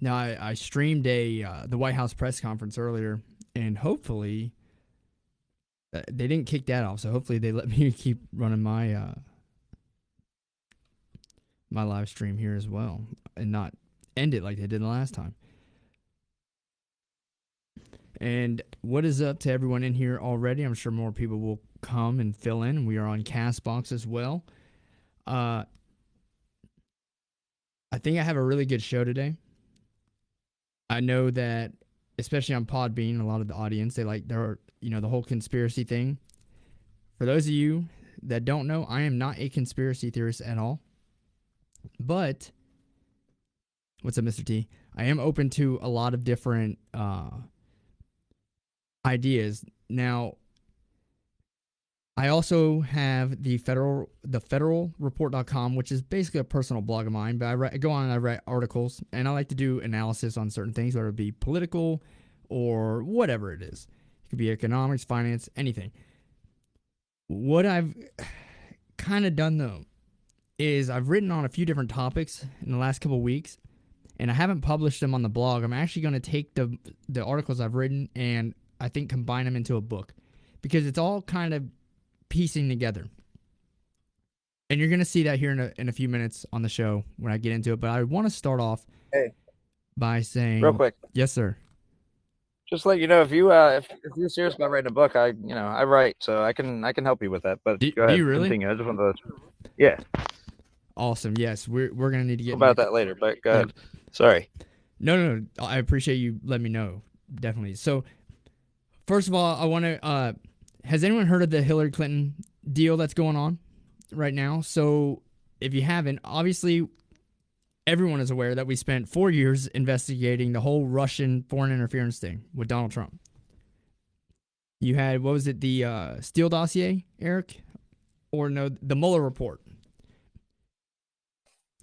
Now, I streamed the White House press conference earlier, and hopefully they didn't kick that off. So hopefully they let me keep running my live stream here as well, and not end it like they did the last time. And what is up to everyone in here already? I'm sure more people will come and fill in. We are on Castbox as well. I think I have a really good show today. I know that, especially on Podbean, a lot of the audience, they like the whole conspiracy thing. For those of you that don't know, I am not a conspiracy theorist at all. But, what's up, Mr. T? I am open to a lot of different ideas. Now, I also have the federalreport.com, which is basically a personal blog of mine, but I go on and I write articles, and I like to do analysis on certain things, whether it be political or whatever it is. It could be economics, finance, anything. What I've kind of done, though, is I've written on a few different topics in the last couple of weeks, and I haven't published them on the blog. I'm actually going to take the articles I've written and I think combine them into a book, because it's all kind of piecing together. And you're going to see that here in a few minutes on the show when I get into it. But I want to start off by saying, real quick, yes, sir. Just let you know, if you're serious about writing a book, I write, so I can help you with that. But go ahead, do you really? Continue. I just wanted to, yeah. Awesome. Yes, we're gonna need to get about that later. But go ahead. Sorry. No. I appreciate you letting me know. Definitely. So, first of all, I want to. Has anyone heard of the Hillary Clinton deal that's going on right now? So, if you haven't, obviously, everyone is aware that we spent 4 years investigating the whole Russian foreign interference thing with Donald Trump. You had, what was it, the Steele dossier, Eric? Or no, the Mueller report.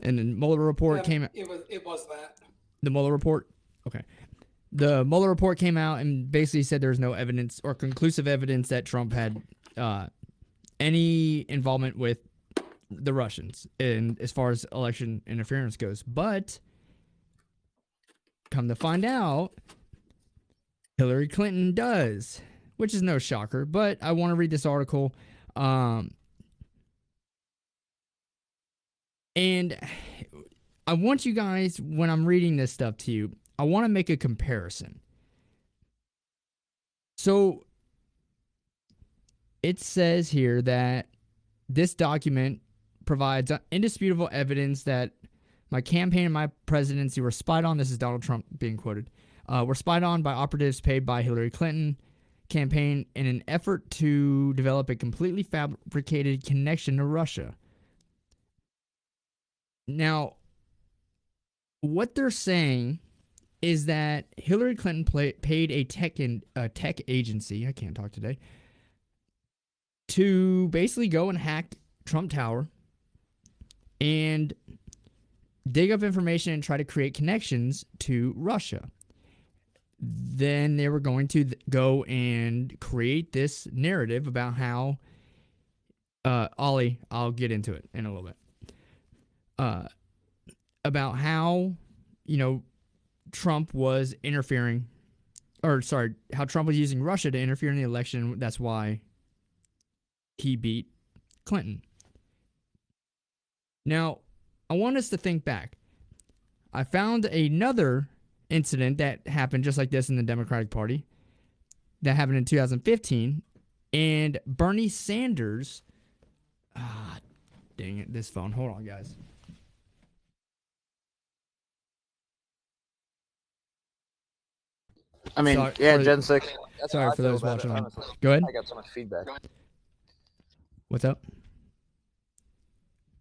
And the Mueller report came out. It was that. The Mueller report? Okay. The Mueller report came out and basically said there's no evidence or conclusive evidence that Trump had any involvement with the Russians in as far as election interference goes. But come to find out, Hillary Clinton does, which is no shocker. But I want to read this article. And I want you guys, when I'm reading this stuff to you, I want to make a comparison. So it says here that this document provides indisputable evidence that my campaign and my presidency were spied on. This is Donald Trump being quoted. Were spied on by operatives paid by Hillary Clinton campaign in an effort to develop a completely fabricated connection to Russia. Now, what they're saying is that Hillary Clinton paid a tech agency, I can't talk today, to basically go and hack Trump Tower and dig up information and try to create connections to Russia. Then they were going to go and create this narrative about how, Ollie, I'll get into it in a little bit, about how, Trump was interfering, how Trump was using Russia to interfere in the election. That's why he beat Clinton. Now, I want us to think back. I found another incident that happened just like this in the Democratic Party that happened in 2015, and Bernie Sanders, dang it, this phone, hold on, guys. I mean, sorry, yeah, Gen 6. Sorry for those watching. Go ahead. I got so much feedback. What's up?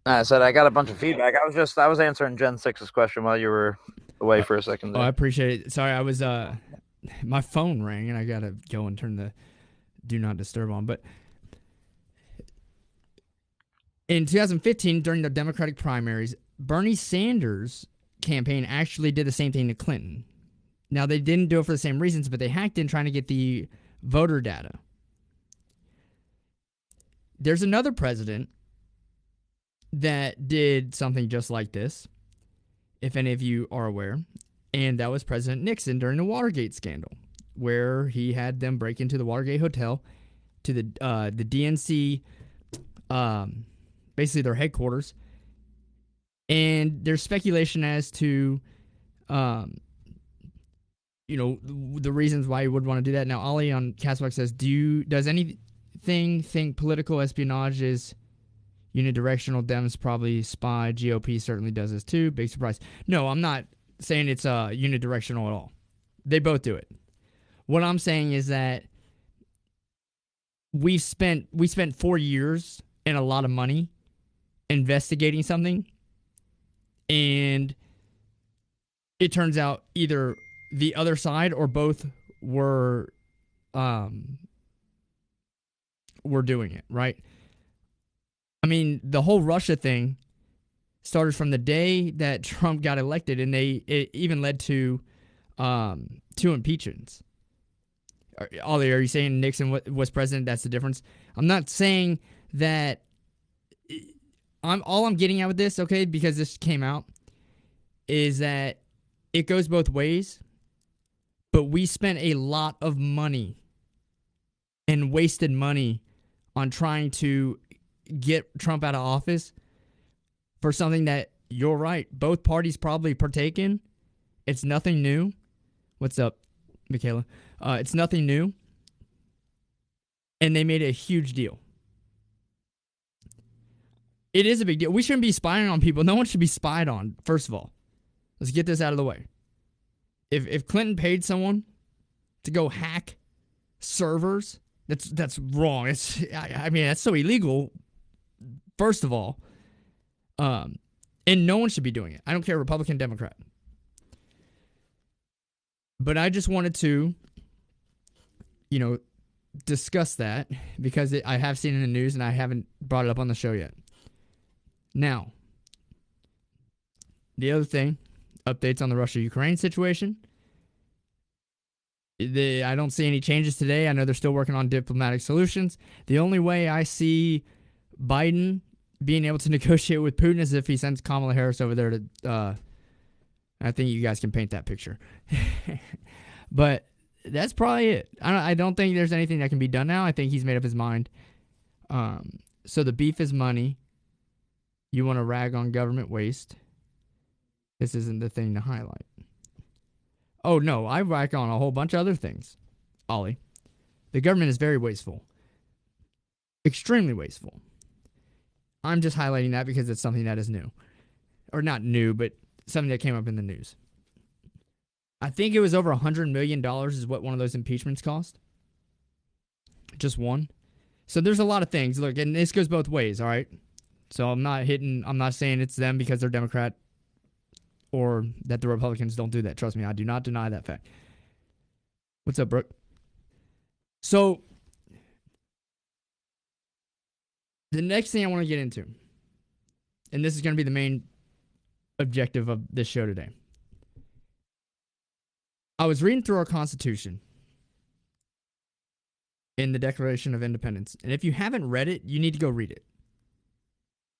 I said I got a bunch of feedback. I was answering Gen 6's question while you were away for a second there. Oh, I appreciate it. Sorry, I was my phone rang and I gotta go and turn the do not disturb on. But in 2015, during the Democratic primaries, Bernie Sanders' campaign actually did the same thing to Clinton. Now, they didn't do it for the same reasons, but they hacked in trying to get the voter data. There's another president that did something just like this, if any of you are aware, And that was President Nixon during the Watergate scandal, where he had them break into the Watergate Hotel to the DNC, basically their headquarters. And there's speculation as to, the reasons why you would want to do that. Now, Ollie on Castbox says, does anything think political espionage is unidirectional? Dems probably spy. GOP certainly does this too. Big surprise. No, I'm not saying it's unidirectional at all. They both do it. What I'm saying is that we spent 4 years and a lot of money investigating something, and it turns out either the other side or both were doing it, right? I mean, the whole Russia thing started from the day that Trump got elected, and it even led to 2 impeachments. Ollie, are you saying Nixon was president? That's the difference. I'm not saying that. All I'm getting at with this, okay, because this came out, is that it goes both ways, but we spent a lot of money and wasted money on trying to get Trump out of office for something that, you're right, both parties probably partake in. It's nothing new. What's up, Michaela? It's nothing new. And they made a huge deal. It is a big deal. We shouldn't be spying on people. No one should be spied on, first of all. Let's get this out of the way. If Clinton paid someone to go hack servers, that's wrong. I mean, that's so illegal, first of all. And no one should be doing it. I don't care, Republican, Democrat. But I just wanted to, discuss that because I have seen it in the news and I haven't brought it up on the show yet. Now, the other thing, updates on the Russia-Ukraine situation. I don't see any changes today. I know they're still working on diplomatic solutions. The only way I see Biden being able to negotiate with Putin is if he sends Kamala Harris over there to... I think you guys can paint that picture. But that's probably it. I don't think there's anything that can be done now. I think he's made up his mind. So the beef is money. You want to rag on government waste. This isn't the thing to highlight. Oh, no, I rag on a whole bunch of other things, Ollie. The government is very wasteful. Extremely wasteful. I'm just highlighting that because it's something that is new. Or not new, but something that came up in the news. I think it was over $100 million is what one of those impeachments cost. Just one. So there's a lot of things. Look, and this goes both ways, all right? So I'm not saying it's them because they're Democrat or that the Republicans don't do that. Trust me, I do not deny that fact. What's up, Brooke? So the next thing I want to get into, and this is going to be the main objective of this show today. I was reading through our Constitution in the Declaration of Independence, and if you haven't read it, you need to go read it.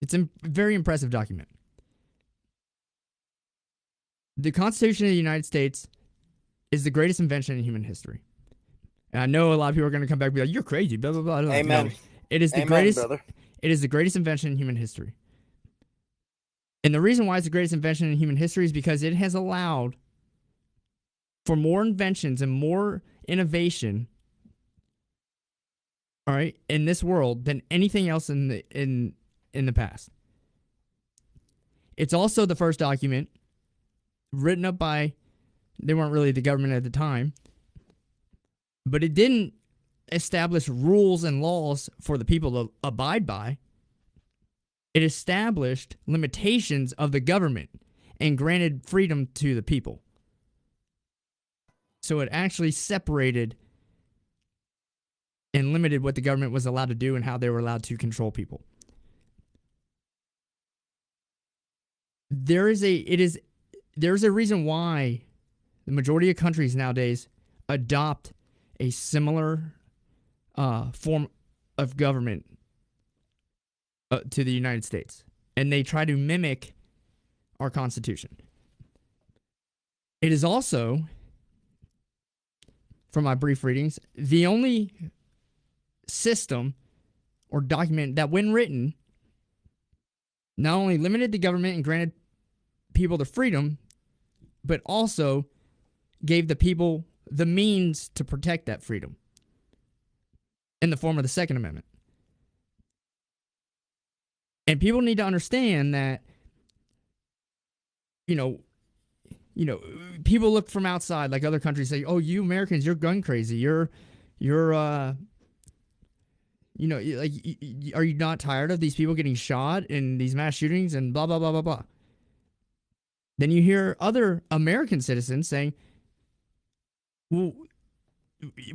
It's a very impressive document. The Constitution of the United States is the greatest invention in human history. And I know a lot of people are going to come back and be like, "You're crazy." Blah blah blah. Amen. No, it is the Amen, greatest. brother. It is the greatest invention in human history. And the reason why it's the greatest invention in human history is because it has allowed for more inventions and more innovation, all right, in this world than anything else in the past. It's also the first document written up by, they weren't really the government at the time, but it didn't establish rules and laws for the people to abide by. It established limitations of the government and granted freedom to the people. So it actually separated and limited what the government was allowed to do and how they were allowed to control people. There's a reason why the majority of countries nowadays adopt a similar form of government to the United States, and they try to mimic our Constitution. It is also, from my brief readings, the only system or document that, when written, not only limited the government and granted people the freedom, but also gave the people the means to protect that freedom in the form of the Second Amendment. And people need to understand that, you know, people look from outside, like other countries, say, "Oh, you Americans, you're gun crazy. You're, like, are you not tired of these people getting shot in these mass shootings and blah blah blah blah blah?" Then you hear other American citizens saying, "Well,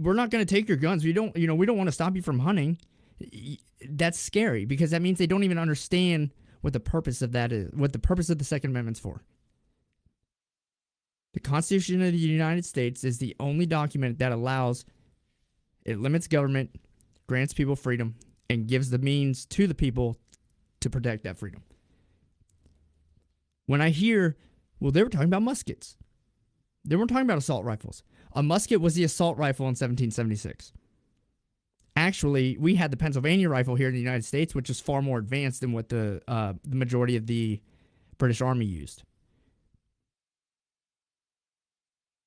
we're not going to take your guns. We don't want to stop you from hunting." That's scary because that means they don't even understand what the purpose of that is, what the purpose of the Second Amendment's for. The Constitution of the United States is the only document that allows, it limits government, grants people freedom, and gives the means to the people to protect that freedom. When I hear, well, they were talking about muskets. They weren't talking about assault rifles. A musket was the assault rifle in 1776. Actually, we had the Pennsylvania rifle here in the United States, which is far more advanced than what the majority of the British Army used.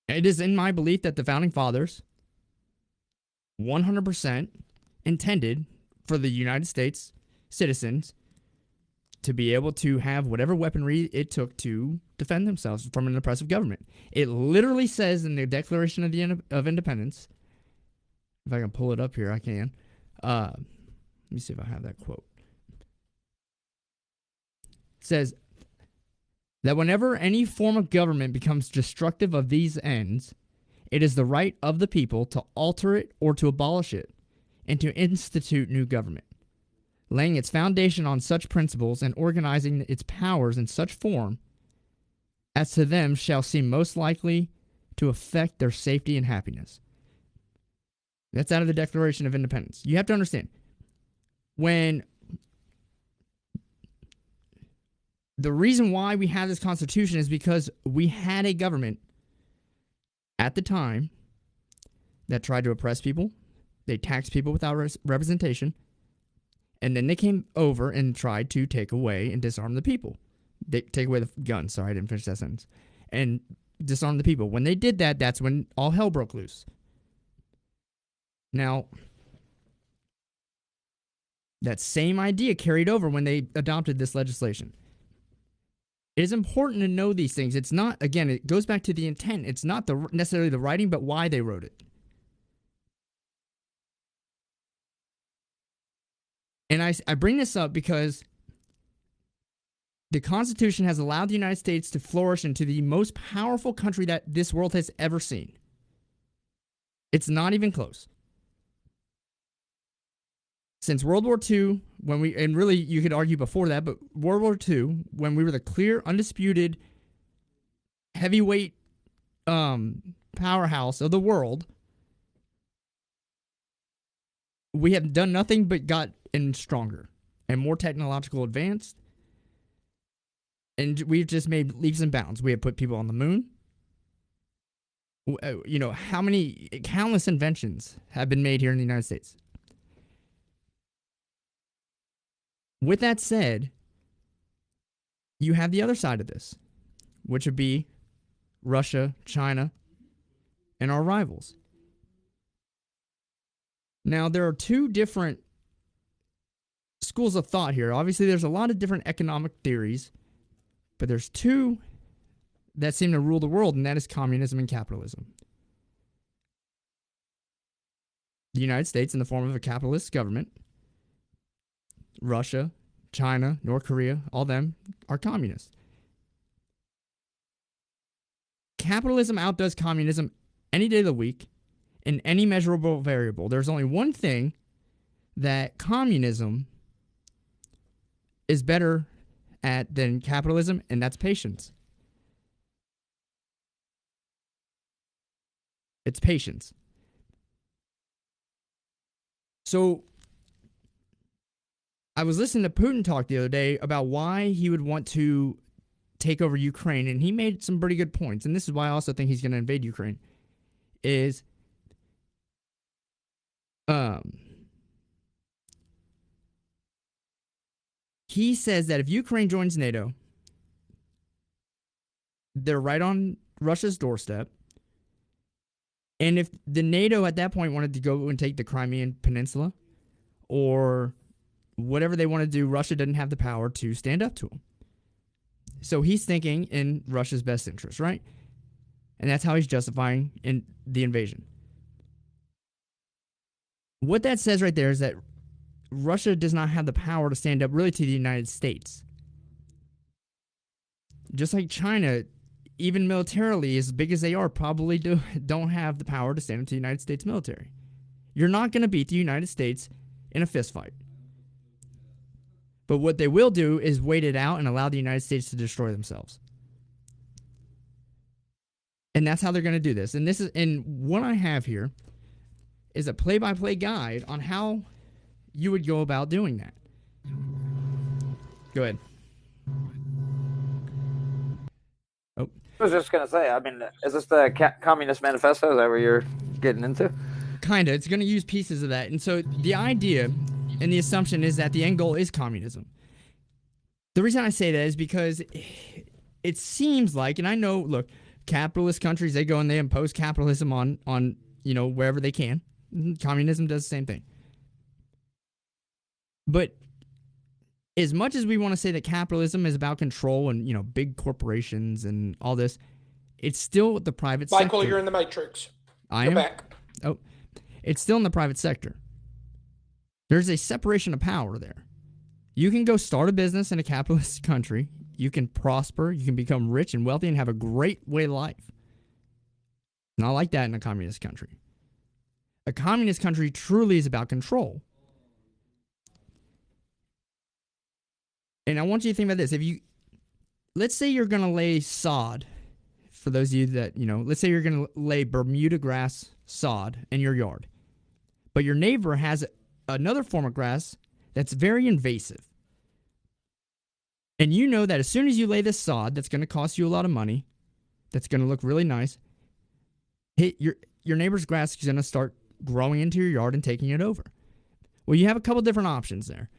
It is in my belief that the Founding Fathers 100% intended for the United States citizens to be able to have whatever weaponry it took to defend themselves from an oppressive government. It literally says in the Declaration of Independence, if I can pull it up here, I can. Let me see if I have that quote. It says that whenever any form of government becomes destructive of these ends, it is the right of the people to alter it or to abolish it, and to institute new government, laying its foundation on such principles and organizing its powers in such form as to them shall seem most likely to affect their safety and happiness. That's out of the Declaration of Independence. You have to understand, when the reason why we have this Constitution is because we had a government at the time that tried to oppress people. They taxed people without representation. And then they came over and tried to take away and disarm the people. They take away the guns. Sorry, I didn't finish that sentence. And disarm the people. When they did that, that's when all hell broke loose. Now, that same idea carried over when they adopted this legislation. It is important to know these things. It's not, again, it goes back to the intent. It's not necessarily the writing, but why they wrote it. And I bring this up because the Constitution has allowed the United States to flourish into the most powerful country that this world has ever seen. It's not even close. Since World War II, and really you could argue before that, but World War II, when we were the clear, undisputed, heavyweight powerhouse of the world, we have done nothing but got stronger and more technological advanced. And we've just made leaps and bounds. We have put people on the moon. How many countless inventions have been made here in the United States? With that said, you have the other side of this, which would be Russia, China, and our rivals. Now, there are two different schools of thought here. Obviously, there's a lot of different economic theories, but there's two that seem to rule the world, and that is communism and capitalism. The United States, in the form of a capitalist government, Russia, China, North Korea, all them are communists. Capitalism outdoes communism any day of the week in any measurable variable. There's only one thing that communism is better at than capitalism, and that's patience. It's patience. So, I was listening to Putin talk the other day about why he would want to take over Ukraine, and he made some pretty good points, and this is why I also think he's going to invade Ukraine, is he says that if Ukraine joins NATO, they're right on Russia's doorstep. And if the NATO at that point wanted to go and take the Crimean Peninsula or whatever they want to do, Russia doesn't have the power to stand up to them. So he's thinking in Russia's best interest, right? And that's how he's justifying the invasion. What that says right there is that Russia does not have the power to stand up really to the United States. Just like China, even militarily, as big as they are, probably don't have the power to stand up to the United States military. You're not going to beat the United States in a fist fight. But what they will do is wait it out and allow the United States to destroy themselves. And that's how they're going to do this. And what I have here is a play-by-play guide on how you would go about doing that. Go ahead. Oh. I was just going to say, I mean, is this the Communist Manifesto? Is that what you're getting into? Kind of. It's going to use pieces of that. And so the idea and the assumption is that the end goal is communism. The reason I say that is because it seems like, and I know, look, capitalist countries, they go and they impose capitalism on wherever they can. Communism does the same thing. But as much as we want to say that capitalism is about control and, big corporations and all this, it's still the private sector. Michael, you're in the Matrix. I am? Back. Oh, it's still in the private sector. There's a separation of power there. You can go start a business in a capitalist country. You can prosper. You can become rich and wealthy and have a great way of life. Not like that in a communist country. A communist country truly is about control. And I want you to think about this. Let's say you're going to lay sod, for those of you that, let's say you're going to lay Bermuda grass sod in your yard. But your neighbor has another form of grass that's very invasive. And you know that as soon as you lay this sod, that's going to cost you a lot of money, that's going to look really nice, your neighbor's grass is going to start growing into your yard and taking it over. Well, you have a couple different options there.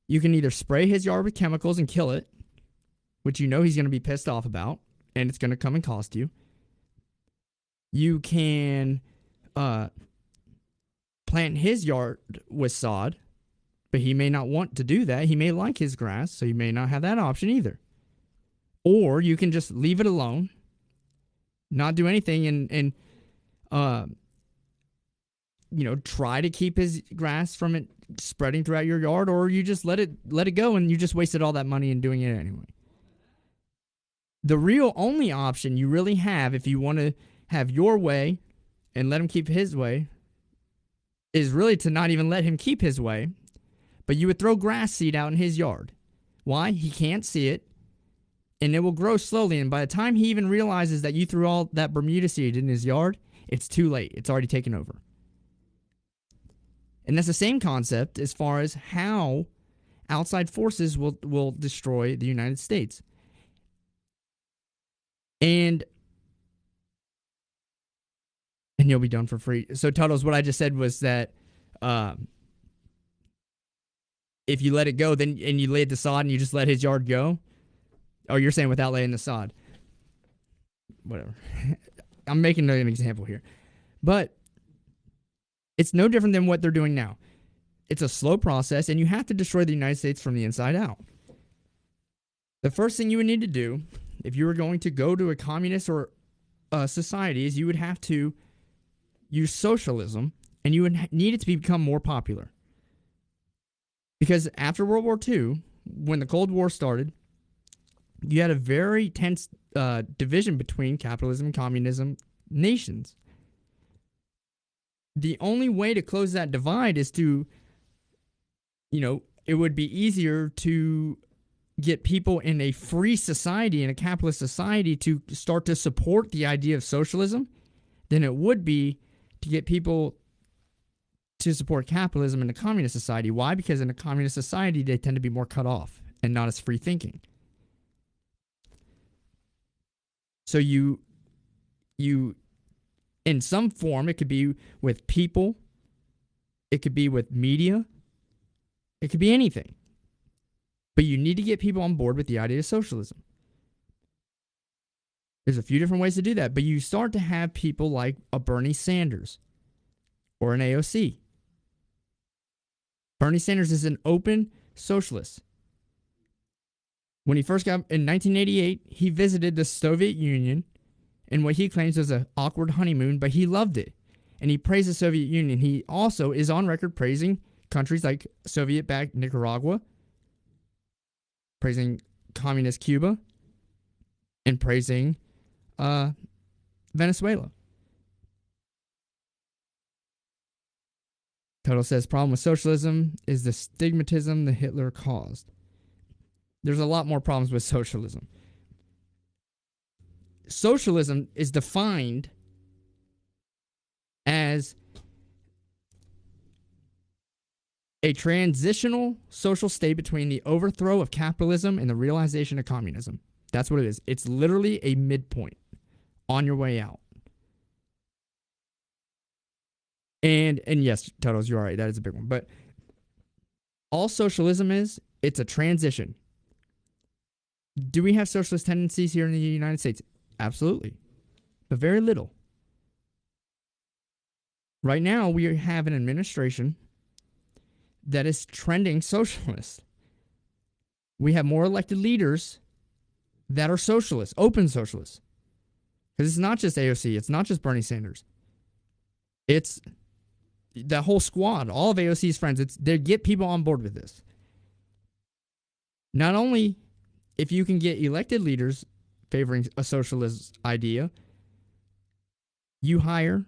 You can either spray his yard with chemicals and kill it, which he's going to be pissed off about, and it's going to come and cost you. You can plant his yard with sod, but he may not want to do that. He may like his grass, so you may not have that option either. Or you can just leave it alone, not do anything, and try to keep his grass from it spreading throughout your yard, or you just let it go and you just wasted all that money in doing it anyway. The real only option you really have if you want to have your way and let him keep his way is really to not even let him keep his way, but you would throw grass seed out in his yard. Why? He can't see it, and it will grow slowly, and by the time he even realizes that you threw all that Bermuda seed in his yard, it's too late. It's already taken over. And that's the same concept as far as how outside forces will destroy the United States. And you'll be done for free. So, Tuttles, what I just said was that if you let it go, then and you laid the sod and you just let his yard go. Oh, you're saying without laying the sod. Whatever. I'm making an example here. But it's no different than what they're doing now. It's a slow process, and you have to destroy the United States from the inside out. The first thing you would need to do, if you were going to go to a communist or society, is you would have to use socialism, and you would need it to become more popular. Because after World War II, when the Cold War started, you had a very tense division between capitalism and communism nations. The only way to close that divide is to, it would be easier to get people in a free society, in a capitalist society, to start to support the idea of socialism than it would be to get people to support capitalism in a communist society. Why? Because in a communist society, they tend to be more cut off and not as free thinking. So you in some form, it could be with people, it could be with media, it could be anything. But you need to get people on board with the idea of socialism. There's a few different ways to do that, but you start to have people like a Bernie Sanders or an AOC. Bernie Sanders is an open socialist. When he first got in 1988, he visited the Soviet Union in what he claims was an awkward honeymoon, but he loved it. And he praised the Soviet Union. He also is on record praising countries like Soviet-backed Nicaragua, praising communist Cuba, and praising Venezuela. Total says, problem with socialism is the stigmatism that Hitler caused. There's a lot more problems with socialism. Socialism is defined as a transitional social state between the overthrow of capitalism and the realization of communism. That's what it is. It's literally a midpoint on your way out. And yes, Totals, you're right. That is a big one. But all socialism is, it's a transition. Do we have socialist tendencies here in the United States? Absolutely. But very little. Right now, we have an administration that is trending socialist. We have more elected leaders that are socialists, open socialists. Because it's not just AOC, it's not just Bernie Sanders. It's the whole squad, all of AOC's friends. They get people on board with this. Not only if you can get elected leaders favoring a socialist idea, you hire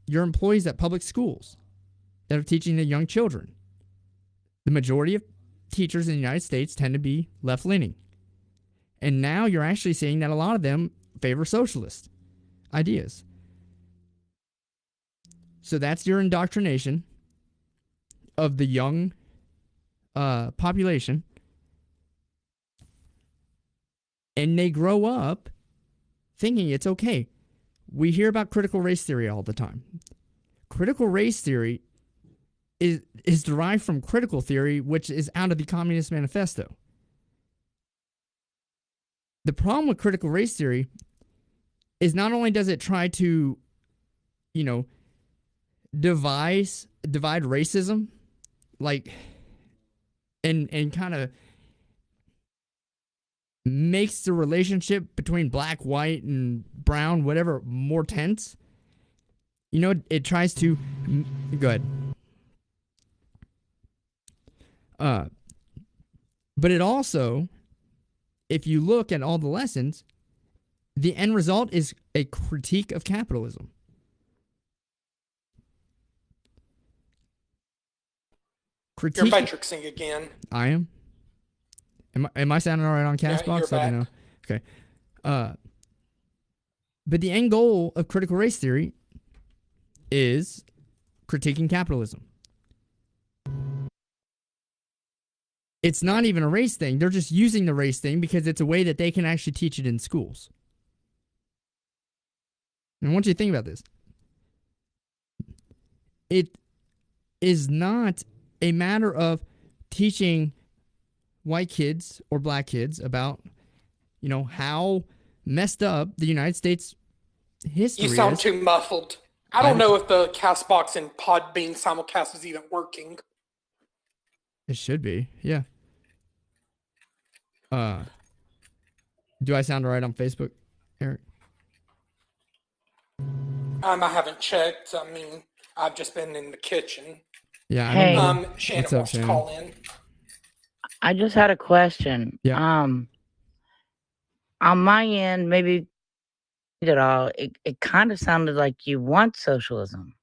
your employees at public schools that are teaching the young children. The majority of teachers in the United States tend to be left-leaning. And now you're actually seeing that a lot of them favor socialist ideas. So that's your indoctrination of the young population. And they grow up thinking it's okay. We hear about critical race theory all the time. Critical race theory is derived from critical theory, which is out of the Communist Manifesto. The problem with critical race theory is not only does it try to, divide racism, like, and kind of makes the relationship between black, white, and brown, whatever, more tense. It tries to... Go ahead. But it also, if you look at all the lessons, the end result is a critique of capitalism. You're matrixing again. I am? Am I sounding all right on CastBox? Yeah, you're back. Okay. But the end goal of critical race theory is critiquing capitalism. It's not even a race thing. They're just using the race thing because it's a way that they can actually teach it in schools. And I want you to think about this. It is not a matter of teaching white kids or black kids about, how messed up the United States history is. You sound too muffled. I don't know if the CastBox and Podbean simulcast is even working. It should be, yeah. Do I sound all right on Facebook, Eric? I haven't checked. I mean, I've just been in the kitchen. Yeah. Hey. Shannon wants to call in. I just had a question. Yeah. On my end, maybe at all, it kind of sounded like you want socialism.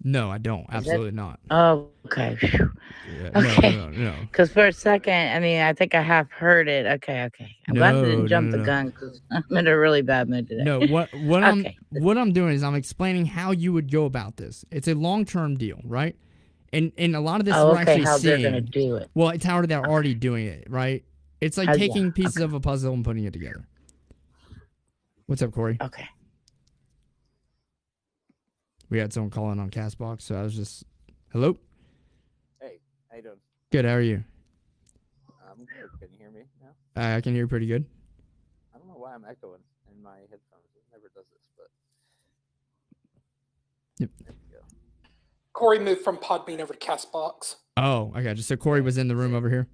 No, I don't. Absolutely not. Oh, okay. Yeah, okay. No. Because for a second, I think I have heard it. Okay. I'm glad I didn't jump the gun because I'm in a really bad mood today. No, what I'm doing is I'm explaining how you would go about this. It's a long-term deal, right? And a lot of this we're actually how seeing. They're going to do it. Well, it's how they're already doing it, right? It's like taking pieces of a puzzle and putting it together. What's up, Corey? Okay. We had someone calling on Castbox, so I was just... Hello? Hey, how you doing? Good, how are you? I'm good. Can you hear me now? I can hear you pretty good. I don't know why I'm echoing in my headphones. It never does this, but Yep. there we go. Corey moved from Podbean over to Castbox. Oh, I got you. So Corey was in the room over here?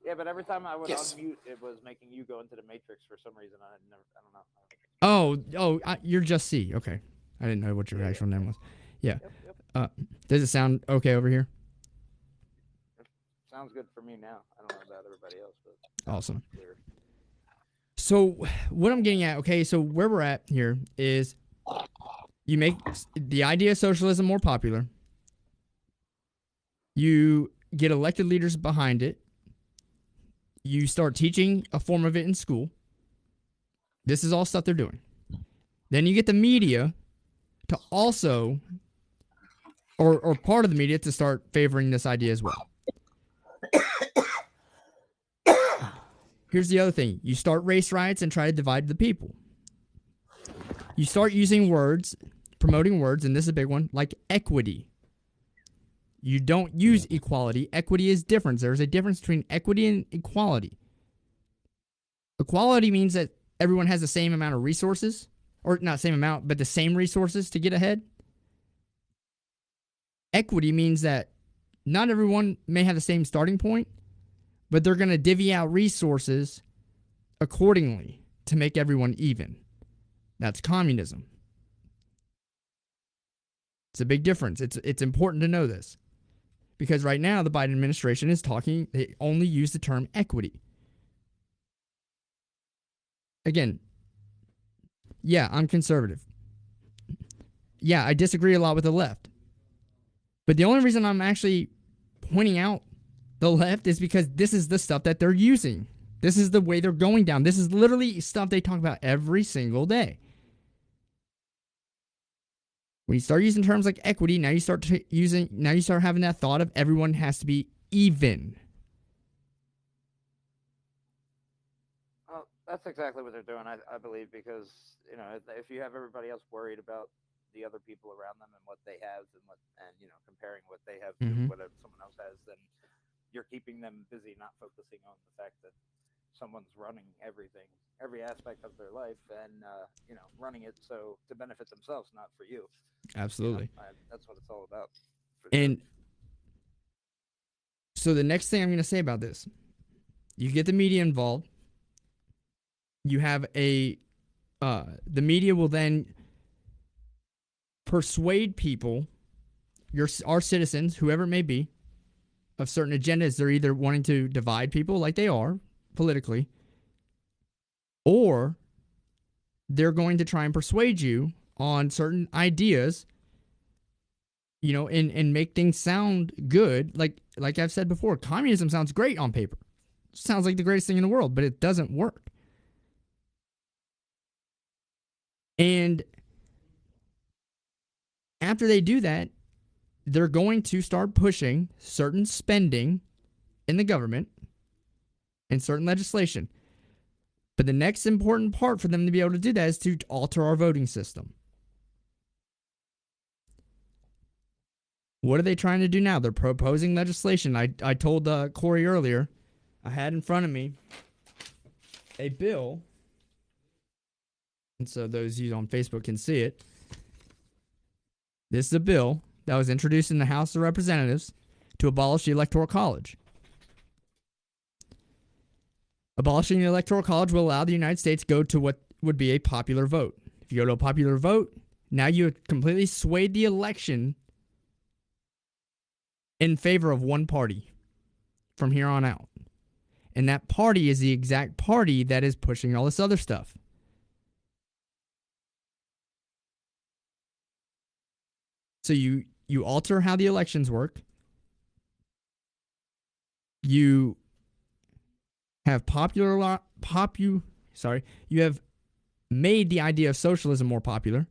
Yeah, but every time I would Yes. unmute, it was making you go into the matrix for some reason. I don't know. You're Just C. Okay. I didn't know what your Yeah, actual name was. Yeah. Yep. Does it sound okay over here? Sounds good for me now. I don't know about everybody else, but Awesome. clear. So what I'm getting at, okay, so where we're at here is you make the idea of socialism more popular. You get elected leaders behind it. You start teaching a form of it in school. This is all stuff they're doing. Then you get the media to also, or part of the media to start favoring this idea as well. Here's the other thing. You start race riots and try to divide the people. You start using words, promoting words, and this is a big one, like equity. You don't use equality. Equity is different. There's a difference between equity and equality. Equality means that everyone has the same amount of resources, or not same amount, but the same resources to get ahead. Equity means that not everyone may have the same starting point, but they're going to divvy out resources accordingly to make everyone even. That's communism. It's a big difference. It's important to know this. Because right now, the Biden administration is talking, they only use the term equity. Again, yeah, I'm conservative. Yeah, I disagree a lot with the left. But the only reason I'm actually pointing out the left is because this is the stuff that they're using. This is the way they're going down. This is literally stuff they talk about every single day. When you start using terms like equity, now you start having that thought of everyone has to be even. Well, that's exactly what they're doing, I believe, because if you have everybody else worried about the other people around them and what they have and comparing what they have to what someone else has, then you're keeping them busy, not focusing on the fact that someone's running everything, every aspect of their life, and running it so to benefit themselves, not for you. Absolutely. That's what it's all about. And so the next thing I'm going to say about this, you get the media involved. You have the media will then persuade people, our citizens, whoever it may be, of certain agendas. They're either wanting to divide people like they are politically, or they're going to try and persuade you on certain ideas, and make things sound good. Like I've said before, communism sounds great on paper. It sounds like the greatest thing in the world, but it doesn't work. And after they do that, they're going to start pushing certain spending in the government and certain legislation. But the next important part for them to be able to do that is to alter our voting system. What are they trying to do now? They're proposing legislation. I told Corey earlier, I had in front of me a bill, and so those of you on Facebook can see it. This is a bill that was introduced in the House of Representatives to abolish the Electoral College. Abolishing the Electoral College will allow the United States to go to what would be a popular vote. If you go to a popular vote, now you have completely swayed the election in favor of one party from here on out. And that party is the exact party that is pushing all this other stuff. So you alter how the elections work. You have you have made the idea of socialism more popular.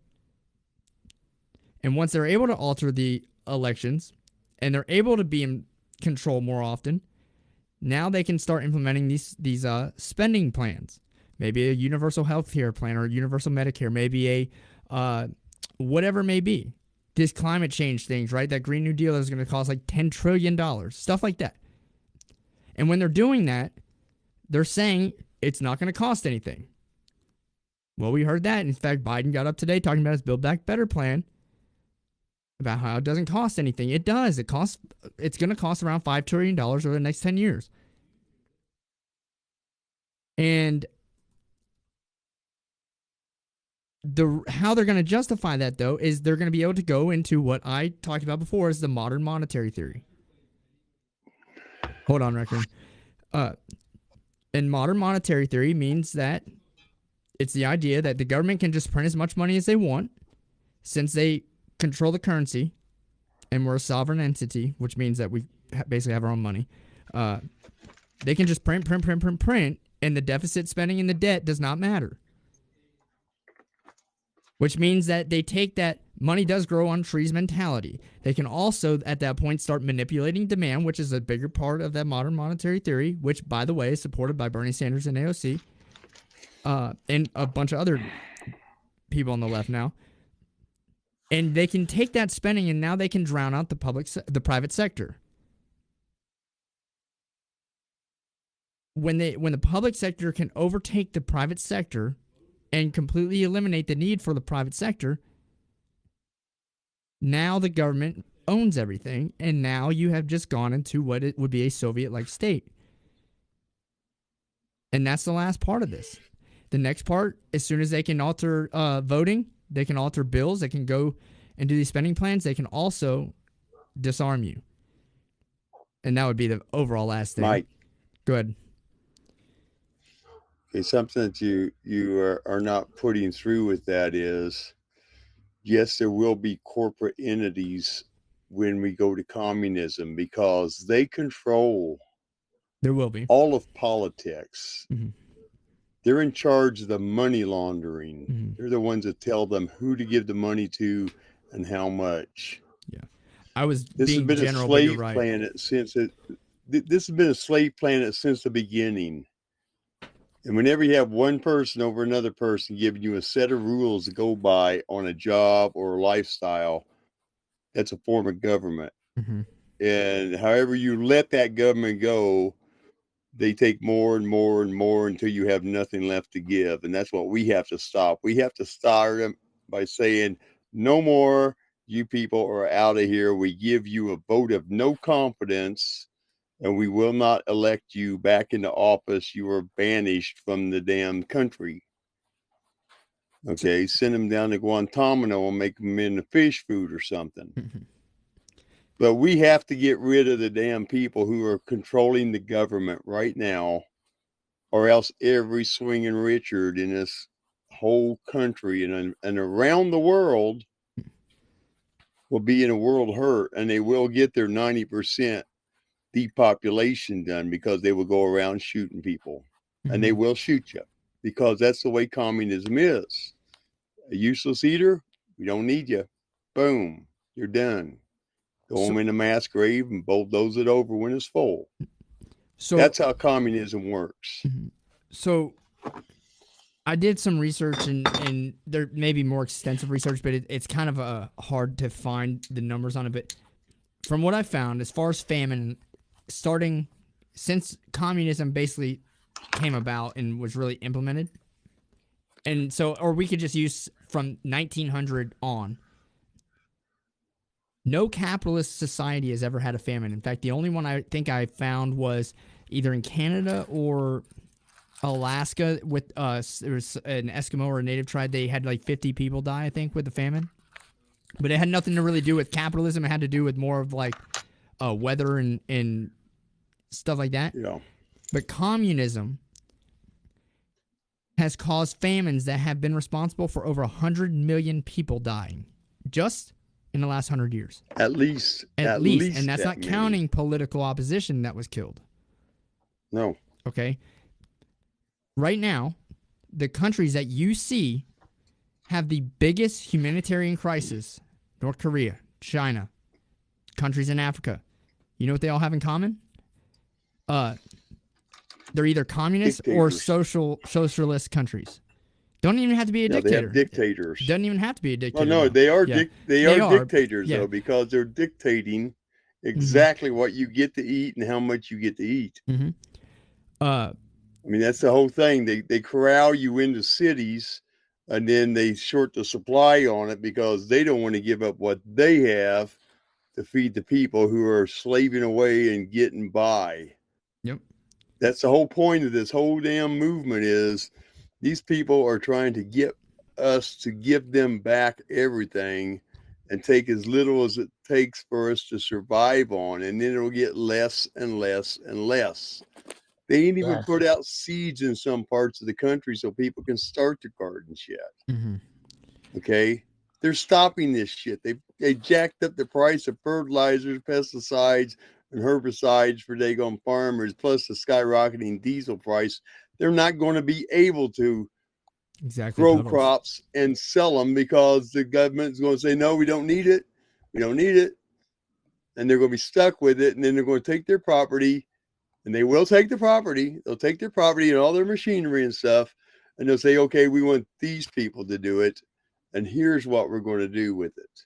And once they're able to alter the elections and they're able to be in control more often, now they can start implementing these spending plans. maybe a universal health care plan or a universal Medicare, maybe a whatever it may be. This climate change things, right? That Green New Deal is going to cost like $10 trillion, stuff like that. And when they're doing that, they're saying it's not going to cost anything. Well, we heard that. In fact, Biden got up today talking about his Build Back Better plan about how it doesn't cost anything. It does. It's going to cost around $5 trillion over the next 10 years. And how they're going to justify that, though, is they're going to be able to go into what I talked about before as the modern monetary theory. Hold on, Raccoon. And modern monetary theory means that it's the idea that the government can just print as much money as they want since they control the currency and we're a sovereign entity, which means that we basically have our own money. They can just print, and the deficit spending and the debt does not matter. Which means that they take that money does grow on trees mentality. They can also, at that point, start manipulating demand, which is a bigger part of that modern monetary theory, which, by the way, is supported by Bernie Sanders and AOC, and a bunch of other people on the left now. And they can take that spending, and now they can drown out the private sector. When the public sector can overtake the private sector and completely eliminate the need for the private sector, now the government owns everything, and now you have just gone into what it would be a Soviet-like state. And that's the last part of this. The next part, as soon as they can alter voting, they can alter bills, they can go and do these spending plans, they can also disarm you. And that would be the overall last thing. Mike. Go ahead. Okay, something that you are not putting through with that is, yes, there will be corporate entities when we go to communism because they control there will be all of politics. Mm-hmm. They're in charge of the money laundering. Mm-hmm. They're the ones that tell them who to give the money to and how much. Yeah, I was this being has been general, a slave right. planet since it. This has been a slave planet since the beginning. And whenever you have one person over another person giving you a set of rules to go by on a job or a lifestyle, that's a form of government. Mm-hmm. And however you let that government go, they take more and more and more until you have nothing left to give. And that's what we have to stop. We have to start them by saying, no more, you people are out of here. We give you a vote of no confidence, and we will not elect you back into office. You are banished from the damn country. Okay, send them down to Guantanamo and make them into fish food or something. Mm-hmm. But we have to get rid of the damn people who are controlling the government right now, or else every swinging Richard in this whole country and around the world will be in a world hurt, and they will get their 90% depopulation done because they will go around shooting people. Mm-hmm. And they will shoot you because that's the way communism is. A useless eater, we don't need you. Boom, you're done. Throw them in a mass grave and bulldoze it over when it's full. So that's how communism works. So I did some research, and there may be more extensive research, but it's kind of hard to find the numbers on it. But from what I found, as far as famine, starting since communism basically came about and was really implemented, and so, or we could just use from 1900 on, no capitalist society has ever had a famine. In fact, the only one I think I found was either in Canada or Alaska with there was an Eskimo or a native tribe. They had like 50 people die, I think, with the famine. But it had nothing to really do with capitalism. It had to do with more of like weather and stuff like that. Yeah. But communism has caused famines that have been responsible for over 100 million people dying. Just in the last 100 years. At least. And that's not counting political opposition that was killed. No. Okay? Right now, the countries that you see have the biggest humanitarian crisis. North Korea, China, countries in Africa. You know what they all have in common? They're either communist or socialist countries. Don't even have to be a dictator. They have dictators. Doesn't even have to be a dictator. Well, no, they are dictators though, because they're dictating exactly what you get to eat and how much you get to eat. Mm-hmm. I mean, that's the whole thing. They corral you into cities, and then they short the supply on it because they don't want to give up what they have to feed the people who are slaving away and getting by. Yep. That's the whole point of this whole damn movement is these people are trying to get us to give them back everything and take as little as it takes for us to survive on, and then it'll get less and less and less. They ain't even put out seeds in some parts of the country so people can start their gardens yet. Mm-hmm. Okay? They're stopping this shit. They jacked up the price of fertilizers, pesticides, and herbicides for daggone farmers, plus the skyrocketing diesel price. They're not going to be able to grow crops and sell them because the government's going to say, no, we don't need it. We don't need it. And they're going to be stuck with it. And then they're going to take their property, and they will take the property. They'll take their property and all their machinery and stuff. And they'll say, okay, we want these people to do it. And here's what we're going to do with it.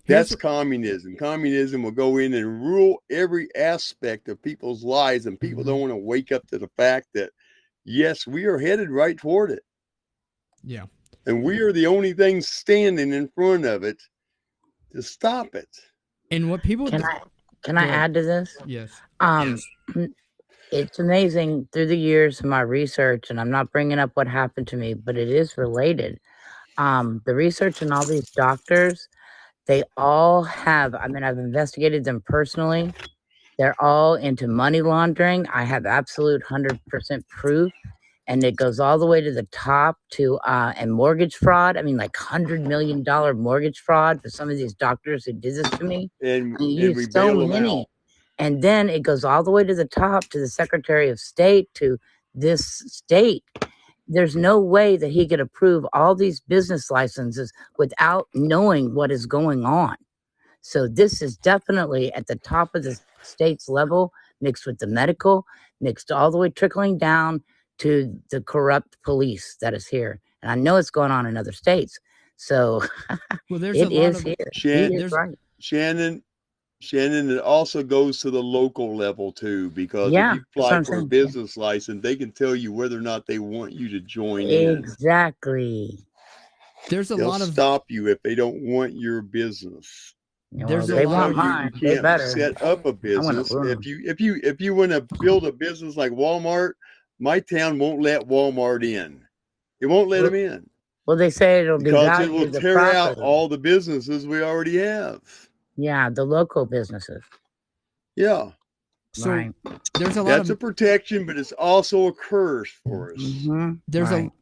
That's communism. Communism will go in and rule every aspect of people's lives, and people don't want to wake up to the fact that, yes, we are headed right toward it. Yeah. And we are the only thing standing in front of it to stop it. And what people... Can I add to this? Yes. It's amazing through the years of my research, and I'm not bringing up what happened to me, but it is related. The research and all these doctors... They all have, I've investigated them personally. They're all into money laundering. I have absolute 100% proof. And it goes all the way to the top to, and mortgage fraud. Like $100 million mortgage fraud for some of these doctors who did this to me. And we so many. And then it goes all the way to the top to the Secretary of State, to this state. There's no way that he could approve all these business licenses without knowing what is going on. So this is definitely at the top of the state's level, mixed with the medical, mixed all the way trickling down to the corrupt police that is here. And I know it's going on in other states. So it is here. Shannon, it also goes to the local level too, because if you apply for a business license, they can tell you whether or not they want you to join in. Exactly. They'll stop you if they don't want your business. They want mine. You can't set up a business. If you want to build a business like Walmart, my town won't let Walmart in. It won't let them in. Well, they say it'll because it will tear out all the businesses we already have. Yeah, the local businesses. Yeah. So there's a lot that's a protection, but it's also a curse for us. Mm-hmm.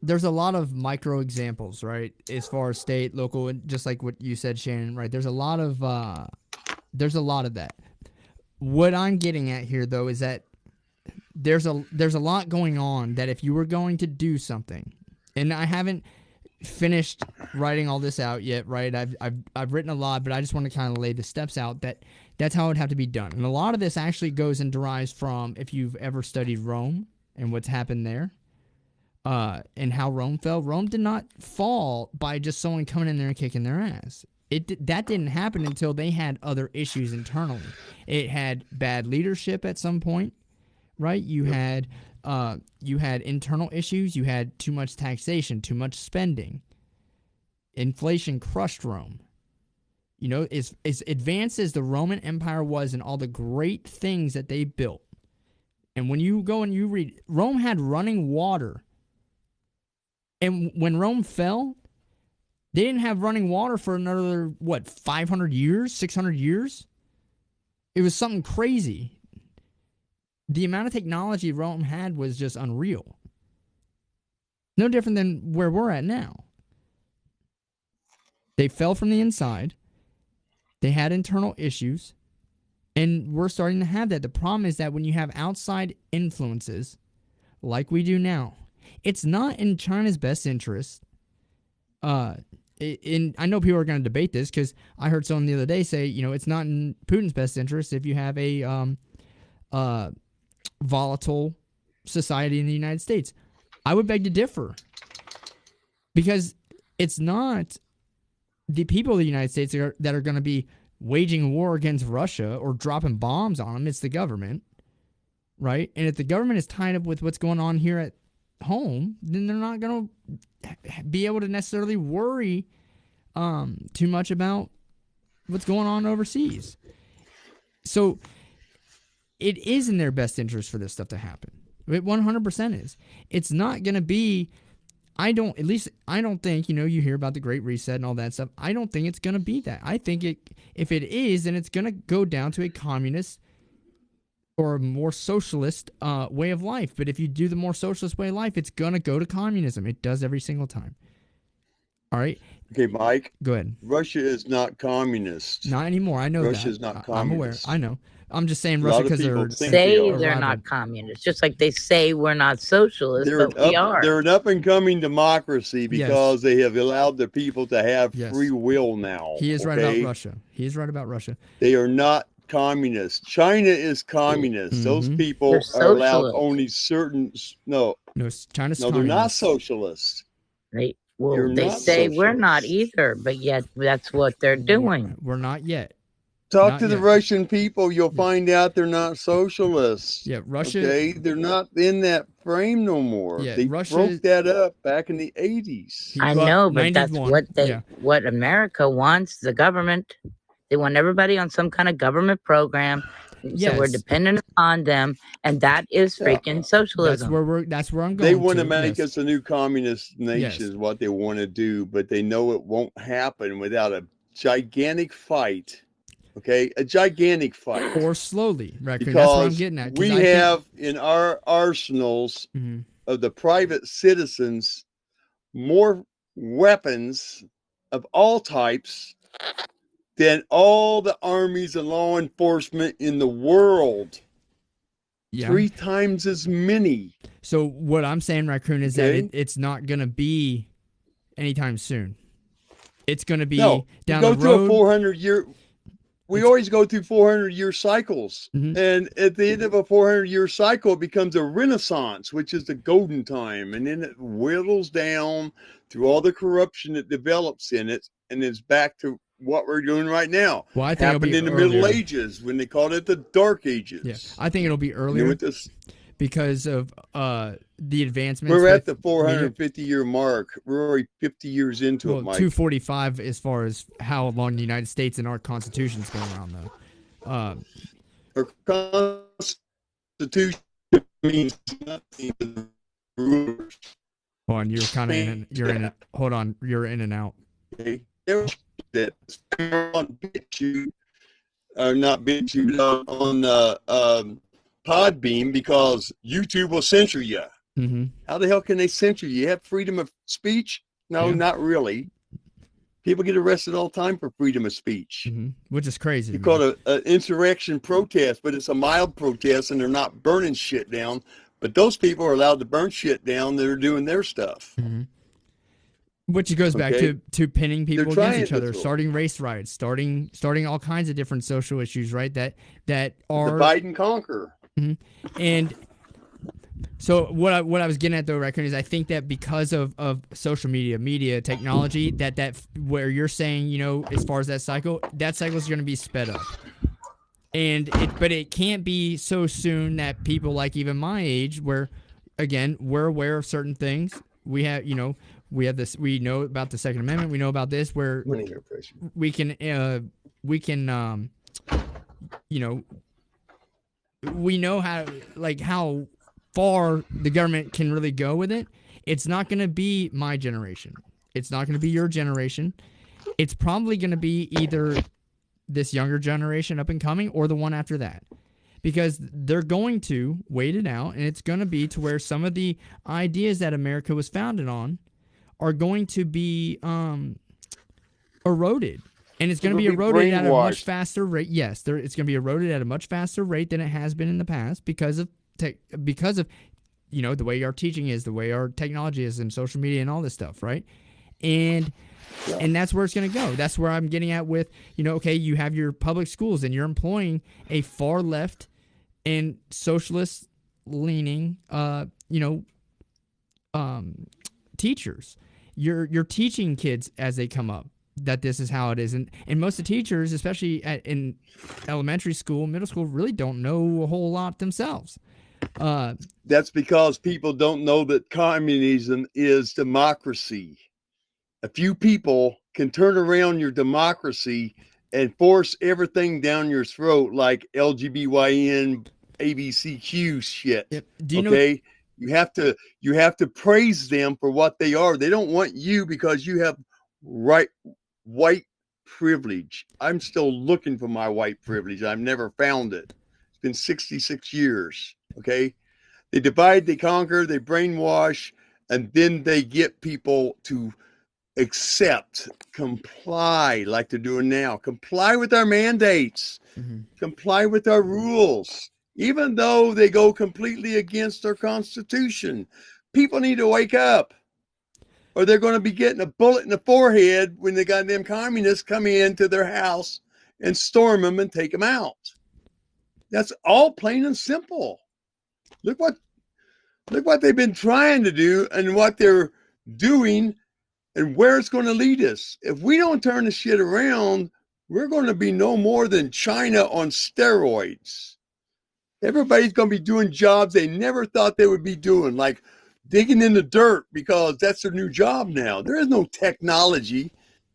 There's a lot of micro examples, right? As far as state, local, and just like what you said, Shannon, right? There's a lot of that. What I'm getting at here though is that there's a lot going on that if you were going to do something, and I haven't finished writing all this out yet, right? I've written a lot, but I just want to kind of lay the steps out that's how it would have to be done. And a lot of this actually goes and derives from, if you've ever studied Rome and what's happened there, and how Rome fell. Rome did not fall by just someone coming in there and kicking their ass. That didn't happen until they had other issues internally. It had bad leadership at some point, right? You had internal issues. You had too much taxation, too much spending. Inflation crushed Rome. You know, as advanced as the Roman Empire was and all the great things that they built, and when you go and you read, Rome had running water. And when Rome fell, they didn't have running water for another, 500 years, 600 years? It was something crazy. The amount of technology Rome had was just unreal. No different than where we're at now. They fell from the inside. They had internal issues. And we're starting to have that. The problem is that when you have outside influences, like we do now, it's not in China's best interest. I know people are going to debate this because I heard someone the other day say, it's not in Putin's best interest if you have a volatile society in the United States. I would beg to differ, because it's not the people of the United States that are going to be waging war against Russia or dropping bombs on them. It's the government, right? And if the government is tied up with what's going on here at home, then they're not going to be able to necessarily worry too much about what's going on overseas. So it is in their best interest for this stuff to happen. It 100% is. It's not going to be, I don't think, you hear about the Great Reset and all that stuff. I don't think it's going to be that. I think if it is, then it's going to go down to a communist or a more socialist way of life. But if you do the more socialist way of life, it's going to go to communism. It does every single time. All right. Okay, Mike. Go ahead. Russia is not communist. Not anymore. I know that. Russia's not communist. I'm aware. I know. I'm just saying A Russia lot of because people they're think Say are. they're not communist, just like they say we're not socialist, but we are. They're an up-and-coming democracy because they have allowed the people to have free will now. He is right about Russia. He is right about Russia. They are not communist. China is communist. Those people They're are allowed socialist. only certain. No, China's they're not socialist. They You're they not say we're not socialist. either, but yet that's what they're doing. We're not yet. Talk Not to the yet. Russian people. You'll find out they're not socialists. Yeah, Russia. Okay, they're not in that frame no more. Yeah, They Russia- broke that up back in the 80s. I know, but that's 91, what yeah. what America wants, the government. They want everybody on some kind of government program. So we're Yes. dependent on them, and that is freaking socialism. That's where I'm going. They want to to make yes. us a new communist nation Yes. is what they want to do, but they know it won't happen without a gigantic fight. Okay, a gigantic fight. or slowly, Raccoon. That's what I'm Because getting at. 'cause we I think- have in our arsenals Mhm. of the private citizens more weapons of all types than all the armies and law enforcement in the world. Yeah. 3 times as many. So what I'm saying, Raccoon, is Okay. that it's not going to be anytime soon. It's going to be No, down you go the through a road. 400-year. We always go through 400-year cycles, Mhm. and at the end of a 400-year cycle, it becomes a renaissance, which is the golden time, and then it whittles down through all the corruption that develops in it, and it's back to what we're doing right now. Well, I think it'll Happened be in the earlier. Middle Ages when they called it the Dark Ages. Yeah, I think it'll be You know, earlier with this, because of the advancements. we're at with the 450-year mark. We're already 50 years into it, Mike. 245 as far as how long the United States and our Constitution's been around, though. Our Constitution means nothing to the rulers. Hold on, you're kind of in. You're in it. Hold on, you're in and out. Okay, that on BitChute, or not BitChute, on Podbeam, because YouTube will censor you. Mm-hmm. How the hell can they censor you? You have freedom of speech? No, Yeah. not really. People get arrested all the time for freedom of speech. Mm-hmm. Which is crazy. You to call me. it an insurrection protest, but it's a mild protest, and they're not burning shit down. But those people are allowed to burn shit down that are doing their stuff. Mhm. Which goes back Okay. to pinning people They're against trying each other, to. starting race riots, starting all kinds of different social issues, right? That are Divide and conquer. and so what I was getting at though, Raccoon, is I think that because of social media technology, that where you're saying, as far as that cycle is going to be sped up. But it can't be so soon that people like even my age, where again, we're aware of certain things. We have this, we know about the Second Amendment, we know about this, where we can we know how far the government can really go with it. It's not going to be my generation. It's not going to be your generation. It's probably going to be either this younger generation up and coming or the one after that, because they're going to wait it out, and it's going to be to where some of the ideas that America was founded on are going to be eroded. And it's going to be It'll be eroded at a much brainwashed. faster rate. Yes, it's going to be eroded at a much faster rate than it has been in the past because of the way our teaching is, the way our technology is, and social media and all this stuff, right? And that's where it's going to go. That's where I'm getting at with, okay, you have your public schools and you're employing a far left and socialist leaning, teachers. You're teaching kids as they come up that this is how it is, and most of the teachers, especially in elementary school, middle school, really don't know a whole lot themselves. That's because people don't know that communism is democracy. A few people can turn around your democracy and force everything down your throat like LGBTYN, ABCQ shit. Yep. Do you okay? know? You have to praise them for what they are. They don't want you because you have white privilege. I'm still looking for my white privilege. I've never found it. It's been 66 years. Okay? They divide, they conquer, they brainwash, and then they get people to accept, comply like they're doing now. Comply with our mandates. Comply with our rules. Even though they go completely against our Constitution. People need to wake up, or they're going to be getting a bullet in the forehead when the goddamn communists come into their house and storm them and take them out. That's all plain and simple. Look what they've been trying to do and what they're doing and where it's going to lead us. If we don't turn the shit around, we're going to be no more than China on steroids. Everybody's going to be doing jobs they never thought they would be doing, like digging in the dirt, because that's their new job now. There is no technology.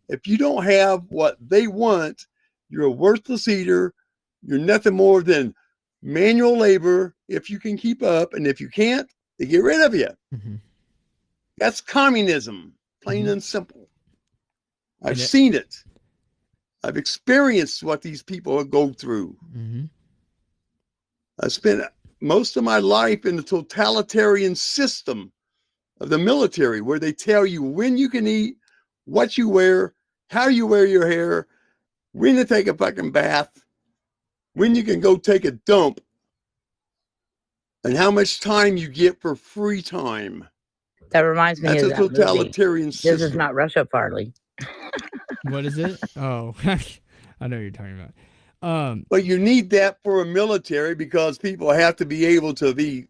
If you don't have what they want, you're a worthless eater. You're nothing more than manual labor if you can keep up. And if you can't, they get rid of you. That's communism, plain and simple. I've seen it. I've experienced what these people go through. I spent most of my life in the totalitarian system of the military, where they tell you when you can eat, what you wear, how you wear your hair, when to take a fucking bath, when you can go take a dump, and how much time you get for free time. That reminds me That's of a that totalitarian movie. system. This is not Russia, Farley. What is it? Oh, I know what you're talking about. But you need that for a military, because people have to be able to be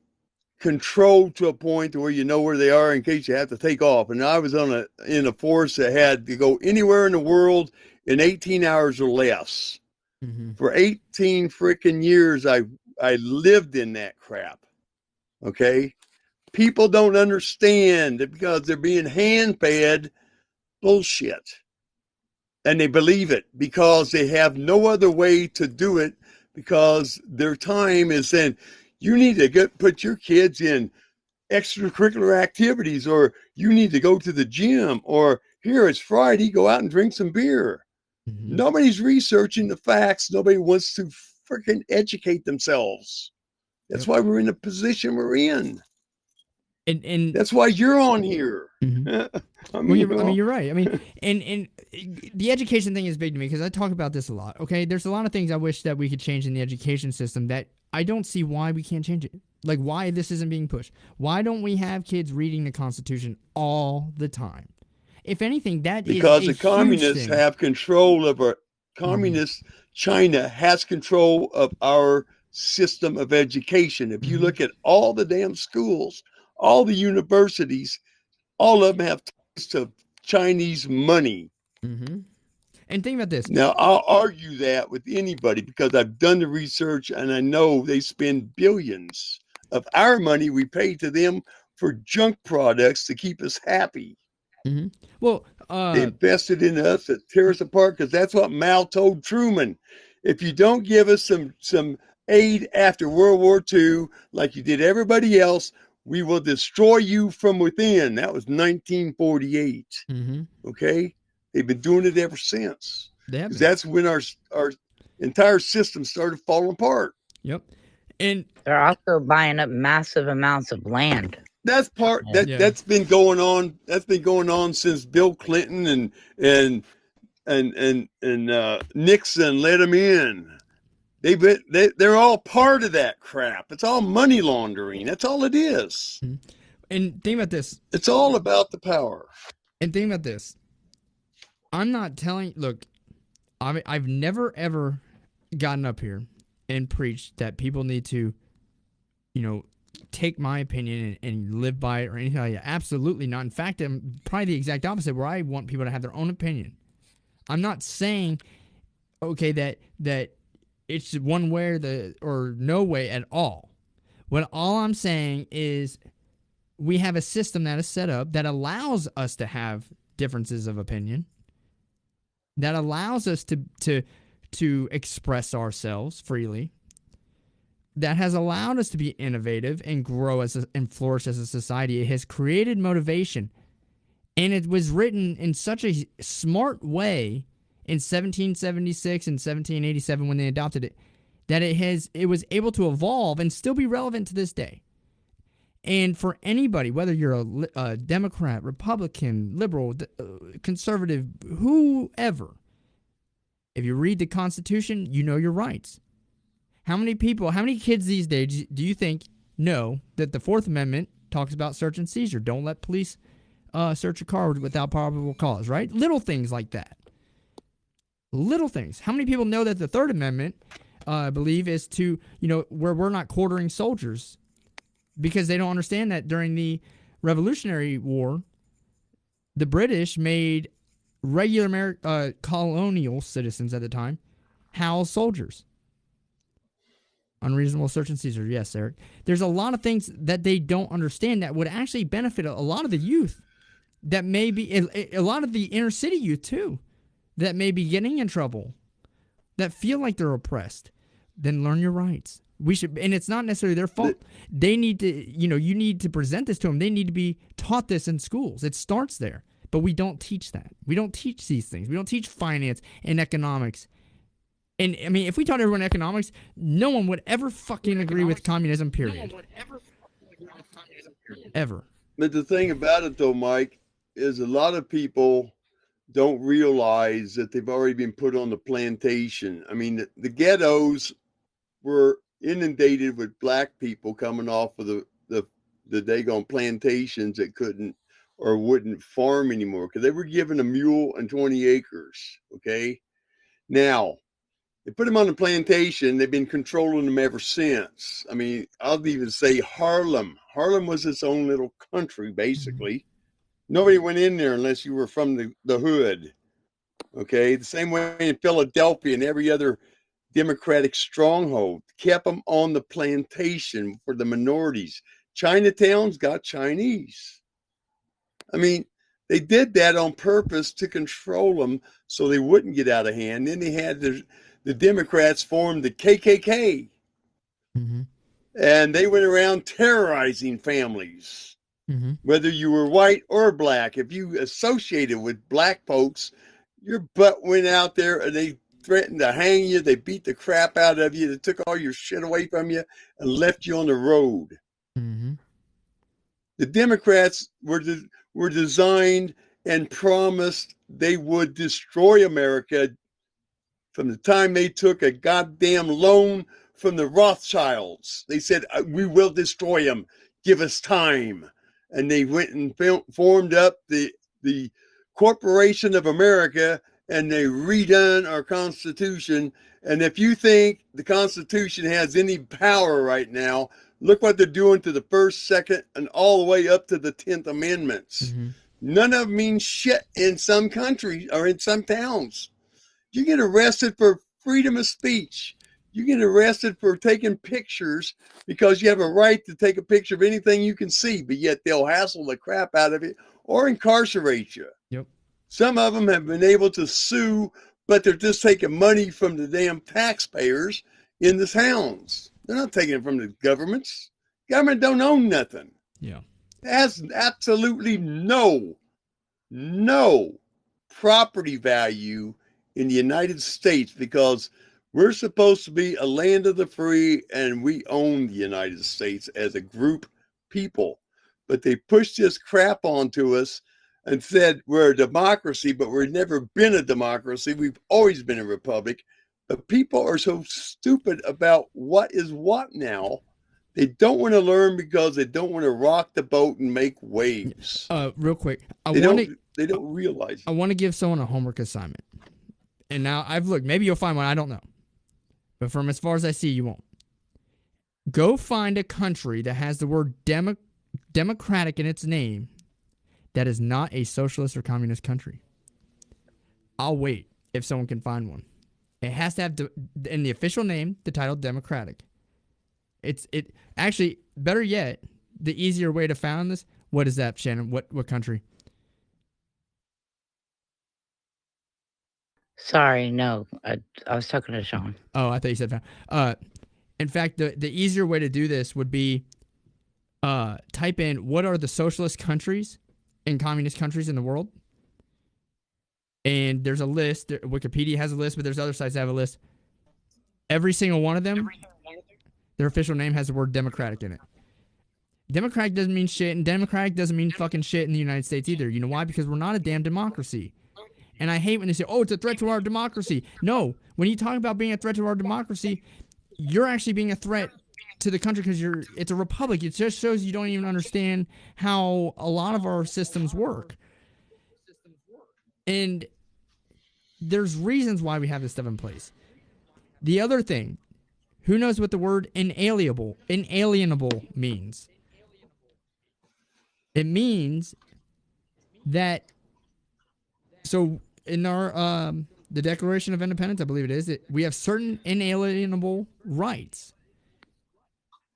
controlled to a point where you know where they are in case you have to take off. And I was in a force that had to go anywhere in the world in 18 hours or less. For 18 freaking years, I lived in that crap. Okay? People don't understand that because they're being hand-fed bullshit. And they believe it because they have no other way to do it, because their time is saying, you need to put your kids in extracurricular activities, or you need to go to the gym, or here it's Friday, go out and drink some beer. Nobody's researching the facts. Nobody wants to freaking educate themselves. That's why we're in the position we're in. And that's why you're on here. You're right. I mean, and the education thing is big to me, because I talk about this a lot. Okay, there's a lot of things I wish that we could change in the education system that I don't see why we can't change it. Like, why this isn't being pushed. Why don't we have kids reading the Constitution all the time? If anything, that because is a the communists huge thing. have control of our communist China has control of our system of education. If you look at all the damn schools, all the universities, all of them have ties to Chinese money. And think about this. Now, I'll argue that with anybody, because I've done the research and I know they spend billions of our money we pay to them for junk products to keep us happy. Well, they invested in us to tear us apart, because that's what Mao told Truman. If you don't give us some aid after World War II, like you did everybody else, we will destroy you from within. That was 1948. Okay? They've been doing it ever since. Because that's when our entire system started falling apart. Yep. And they're also buying up massive amounts of land. That's that's been going on. That's been going on since Bill Clinton and Nixon let them in. They're all part of that crap. It's all money laundering. That's all it is. And think about this. It's all about the power. And think about this. I'm not telling. Look, I've never ever gotten up here and preached that people need to, take my opinion and live by it or anything like that. Absolutely not. In fact, I'm probably the exact opposite, where I want people to have their own opinion. I'm not saying, okay, that it's one way or no way at all. What all I'm saying is we have a system that is set up that allows us to have differences of opinion, that allows us to express ourselves freely, that has allowed us to be innovative and grow and flourish as a society. It has created motivation, and it was written in such a smart way in 1776 and 1787 when they adopted it, that it was able to evolve and still be relevant to this day. And for anybody, whether you're a Democrat, Republican, liberal, conservative, whoever, if you read the Constitution, you know your rights. How many kids these days do you think know that the Fourth Amendment talks about search and seizure? Don't let police search a car without probable cause, right? Little things like that. Little things. How many people know that the Third Amendment, I believe, is to, where we're not quartering soldiers, because they don't understand that during the Revolutionary War, the British made regular colonial citizens at the time house soldiers. Unreasonable search and seizure. Yes, Eric. There's a lot of things that they don't understand that would actually benefit a lot of the youth, that may be a lot of the inner city youth too, that may be getting in trouble, that feel like they're oppressed. Then learn your rights. We should, and it's not necessarily their fault. They need to, you need to present this to them. They need to be taught this in schools. It starts there, but we don't teach that. We don't teach these things. We don't teach finance and economics. And I mean, if we taught everyone economics, no one would ever fucking agree with communism, period. Ever. But the thing about it, though, Mike, is a lot of people don't realize that they've already been put on the plantation. I mean, the ghettos were inundated with black people coming off of the daggone plantations that couldn't or wouldn't farm anymore because they were given a mule and 20 acres. Okay. Now, they put them on the plantation. They've been controlling them ever since. I mean, I'll even say Harlem. Harlem was its own little country, basically. Nobody went in there unless you were from the hood. Okay. The same way in Philadelphia and every other Democratic stronghold, kept them on the plantation for the minorities. Chinatown's got Chinese. I mean, they did that on purpose to control them so they wouldn't get out of hand. Then they had the Democrats form the KKK. Mm-hmm. And they went around terrorizing families, whether you were white or black. If you associated with black folks, your butt went out there and they threatened to hang you. They beat the crap out of you. They took all your shit away from you and left you on the road. Mm-hmm. The Democrats were designed and promised they would destroy America from the time they took a goddamn loan from the Rothschilds. They said, we will destroy them. Give us time. And they went and formed up the Corporation of America, and they redone our Constitution. And if you think the Constitution has any power right now, look what they're doing to the First, Second, and all the way up to the 10th Amendments. Mm-hmm. None of them mean shit in some countries or in some towns. You get arrested for freedom of speech. You get arrested for taking pictures because you have a right to take a picture of anything you can see, but yet they'll hassle the crap out of it or incarcerate you. Yep. Some of them have been able to sue, but they're just taking money from the damn taxpayers in the towns. They're not taking it from the governments. Government don't own nothing. Yeah. It has absolutely no property value in the United States because we're supposed to be a land of the free and we own the United States as a group people. But they pushed this crap onto us and said we're a democracy, but we've never been a democracy. We've always been a republic. But people are so stupid about what is what now. They don't want to learn because they don't want to rock the boat and make waves. Real quick, They don't realize it. I want to give someone a homework assignment. And now I've looked. Maybe you'll find one. I don't know. But from as far as I see, you won't. Go find a country that has the word democratic in its name that is not a socialist or communist country. I'll wait if someone can find one. It has to have in the official name the title democratic. It actually, better yet, the easier way to find this. What is that, Shannon? What country? Sorry, no. I was talking to Sean. Oh, I thought you said found. In fact, the easier way to do this would be type in what are the socialist countries and communist countries in the world. And there's a list. Wikipedia has a list, but there's other sites that have a list. Every single one of them, their official name has the word democratic in it. Democratic doesn't mean shit, and democratic doesn't mean fucking shit in the United States either. You know why? Because we're not a damn democracy. And I hate when they say, oh, it's a threat to our democracy. No, when you talk about being a threat to our democracy, you're actually being a threat to the country because it's a republic. It just shows you don't even understand how a lot of our systems work. And there's reasons why we have this stuff in place. The other thing, who knows what the word inalienable means? It means that, so in our the Declaration of Independence, I believe it is, we have certain inalienable rights.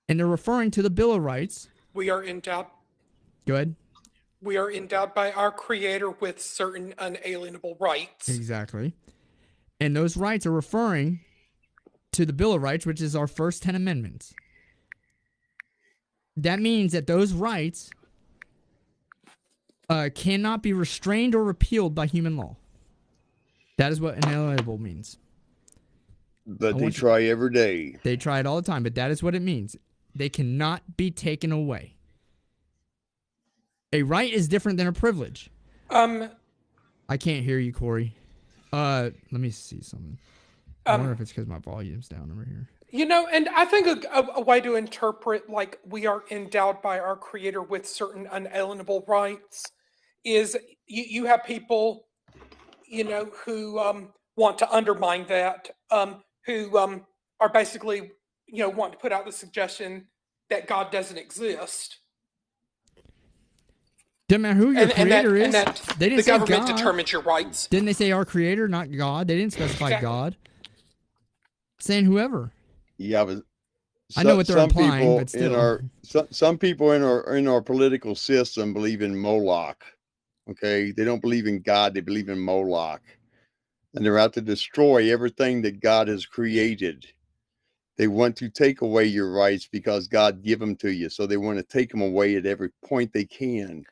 And they're referring to the Bill of Rights. We are endowed. Go ahead. We are endowed by our Creator with certain unalienable rights. Exactly. And those rights are referring to the Bill of Rights, which is our first 10 amendments. That means that those rights cannot be restrained or repealed by human law. That is what inalienable means. But they try every day. They try it all the time, but that is what it means. They cannot be taken away. A right is different than a privilege. I can't hear you, Corey. Let me see something. I wonder if it's because my volume's down over here. You know, and I think a way to interpret, like, we are endowed by our Creator with certain unalienable rights is you have people, you know, who want to undermine that, who are basically, you know, want to put out the suggestion that God doesn't exist. Doesn't matter who your creator is. And that they didn't the say government God. determines your rights. Didn't they say our creator, not God? They didn't specify Exactly. God. Saying whoever. Yeah, but I know what they're implying, but still. Some people in our political system believe in Moloch. Okay, they don't believe in God; they believe in Moloch, and they're out to destroy everything that God has created. They want to take away your rights because God gave them to you, so they want to take them away at every point they can.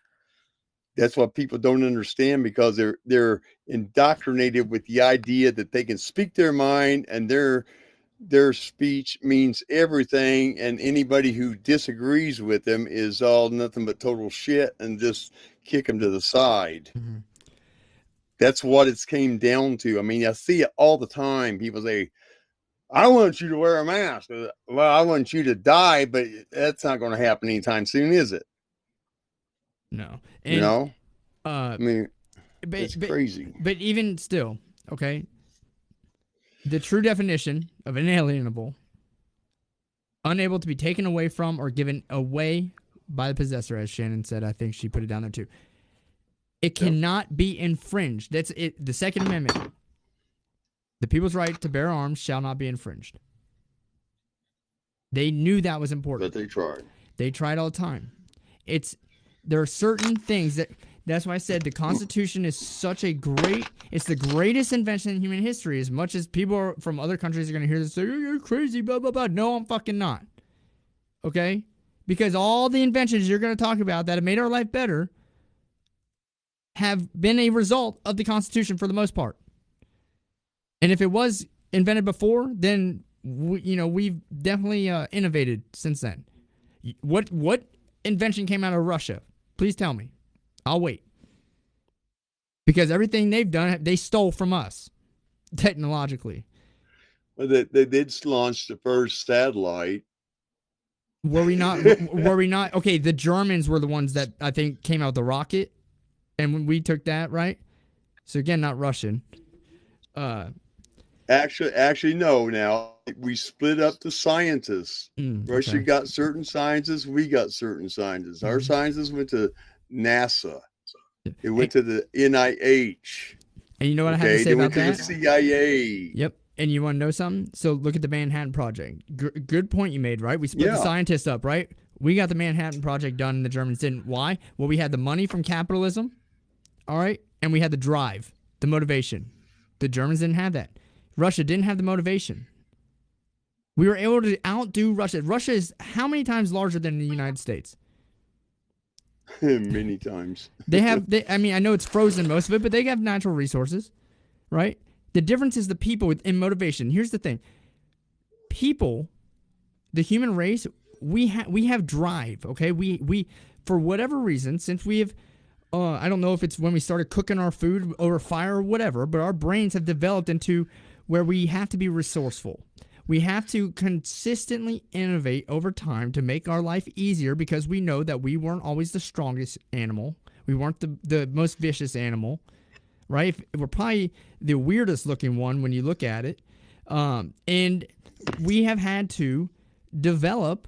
That's what people don't understand, because they're indoctrinated with the idea that they can speak their mind and their speech means everything, and anybody who disagrees with them is all nothing but total shit, and just kick them to the side. Mm-hmm. That's what it's came down to. I mean, I see it all the time. People say, I want you to wear a mask. Well, I want you to die, but that's not going to happen anytime soon, is it? No. And, you know? I mean, it's crazy. But even still, okay, the true definition of inalienable, unable to be taken away from or given away by the possessor, as Shannon said. I think she put it down there too. It cannot be infringed. That's it. The Second Amendment. The people's right to bear arms shall not be infringed. They knew that was important. But they tried. They tried all the time. There are certain things that's why I said the Constitution is such a it's the greatest invention in human history. As much as people from other countries are going to hear this, say, you're crazy, blah, blah, blah. No, I'm fucking not. Okay? Because all the inventions you're going to talk about that have made our life better have been a result of the Constitution for the most part. And if it was invented before, then we've definitely innovated since then. What invention came out of Russia? Please tell me. I'll wait. Because everything they've done, they stole from us, technologically. Well, they did launch the first satellite. Were we not? Okay, the Germans were the ones that I think came out with the rocket, and when we took that, right? So again, not Russian. Actually, no. Now we split up the scientists. Russia Okay. got certain scientists. We got certain scientists. Our scientists went to NASA. It went to the NIH. And you know what I had to say they about went to that? the CIA. Yep. And you want to know something? So look at the Manhattan Project. Good point you made, right? We split the scientists up, right? We got the Manhattan Project done and the Germans didn't. Why? Well, we had the money from capitalism, all right? And we had the drive, the motivation. The Germans didn't have that. Russia didn't have the motivation. We were able to outdo Russia. Russia is how many times larger than the United States? Many times. I mean, I know it's frozen most of it, but they have natural resources, right? The difference is the people in motivation. Here's the thing. People, the human race, we have drive, okay? We for whatever reason, since we have I don't know if it's when we started cooking our food over fire or whatever, but our brains have developed into where we have to be resourceful. We have to consistently innovate over time to make our life easier because we know that we weren't always the strongest animal. We weren't the most vicious animal, right? We're probably the weirdest looking one when you look at it. And we have had to develop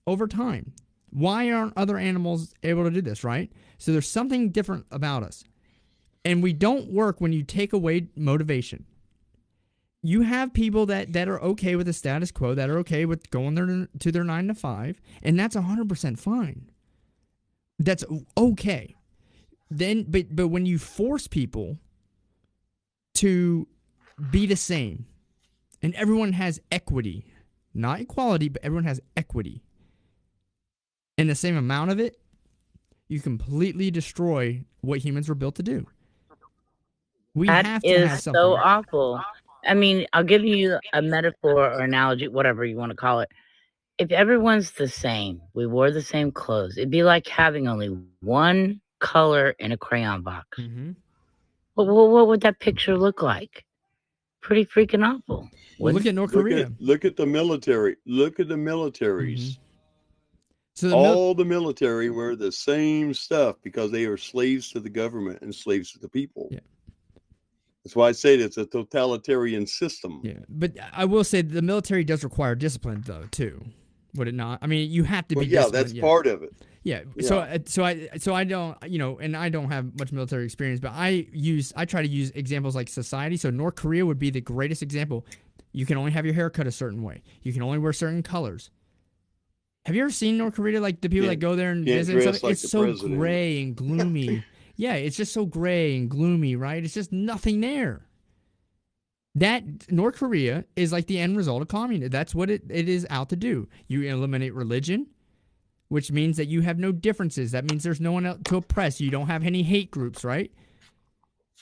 over time. Why aren't other animals able to do this, right? So there's something different about us. And we don't work when you take away motivation. You have people that are okay with the status quo, that are okay with going to their 9 to 5, and that's 100% fine. That's okay. Then, but when you force people to be the same, and everyone has equity, not equality, but everyone has equity, and the same amount of it, you completely destroy what humans were built to do. We have to have something. So awful. I mean, I'll give you a metaphor or analogy, whatever you want to call it. If everyone's the same, we wore the same clothes, it'd be like having only one color in a crayon box. Mm-hmm. What would that picture look like? Pretty freaking awful. Well, look at North Korea. Look at the military. Look at the militaries. Mm-hmm. So the military wear the same stuff because they are slaves to the government and slaves to the people. Yeah. That's why I say it's a totalitarian system. Yeah, but I will say the military does require discipline, though, too. Would it not? I mean, you have to be. Yeah, that's part of it. Yeah. So I don't, and I don't have much military experience, but I try to use examples like society. So North Korea would be the greatest example. You can only have your hair cut a certain way. You can only wear certain colors. Have you ever seen North Korea? Like the people that go there and visit, and stuff? Like it's so president. gray and gloomy. Yeah, it's just so gray and gloomy, right? It's just nothing there. That North Korea is like the end result of communism. That's what it is out to do. You eliminate religion, which means that you have no differences. That means there's no one else to oppress. You don't have any hate groups, right?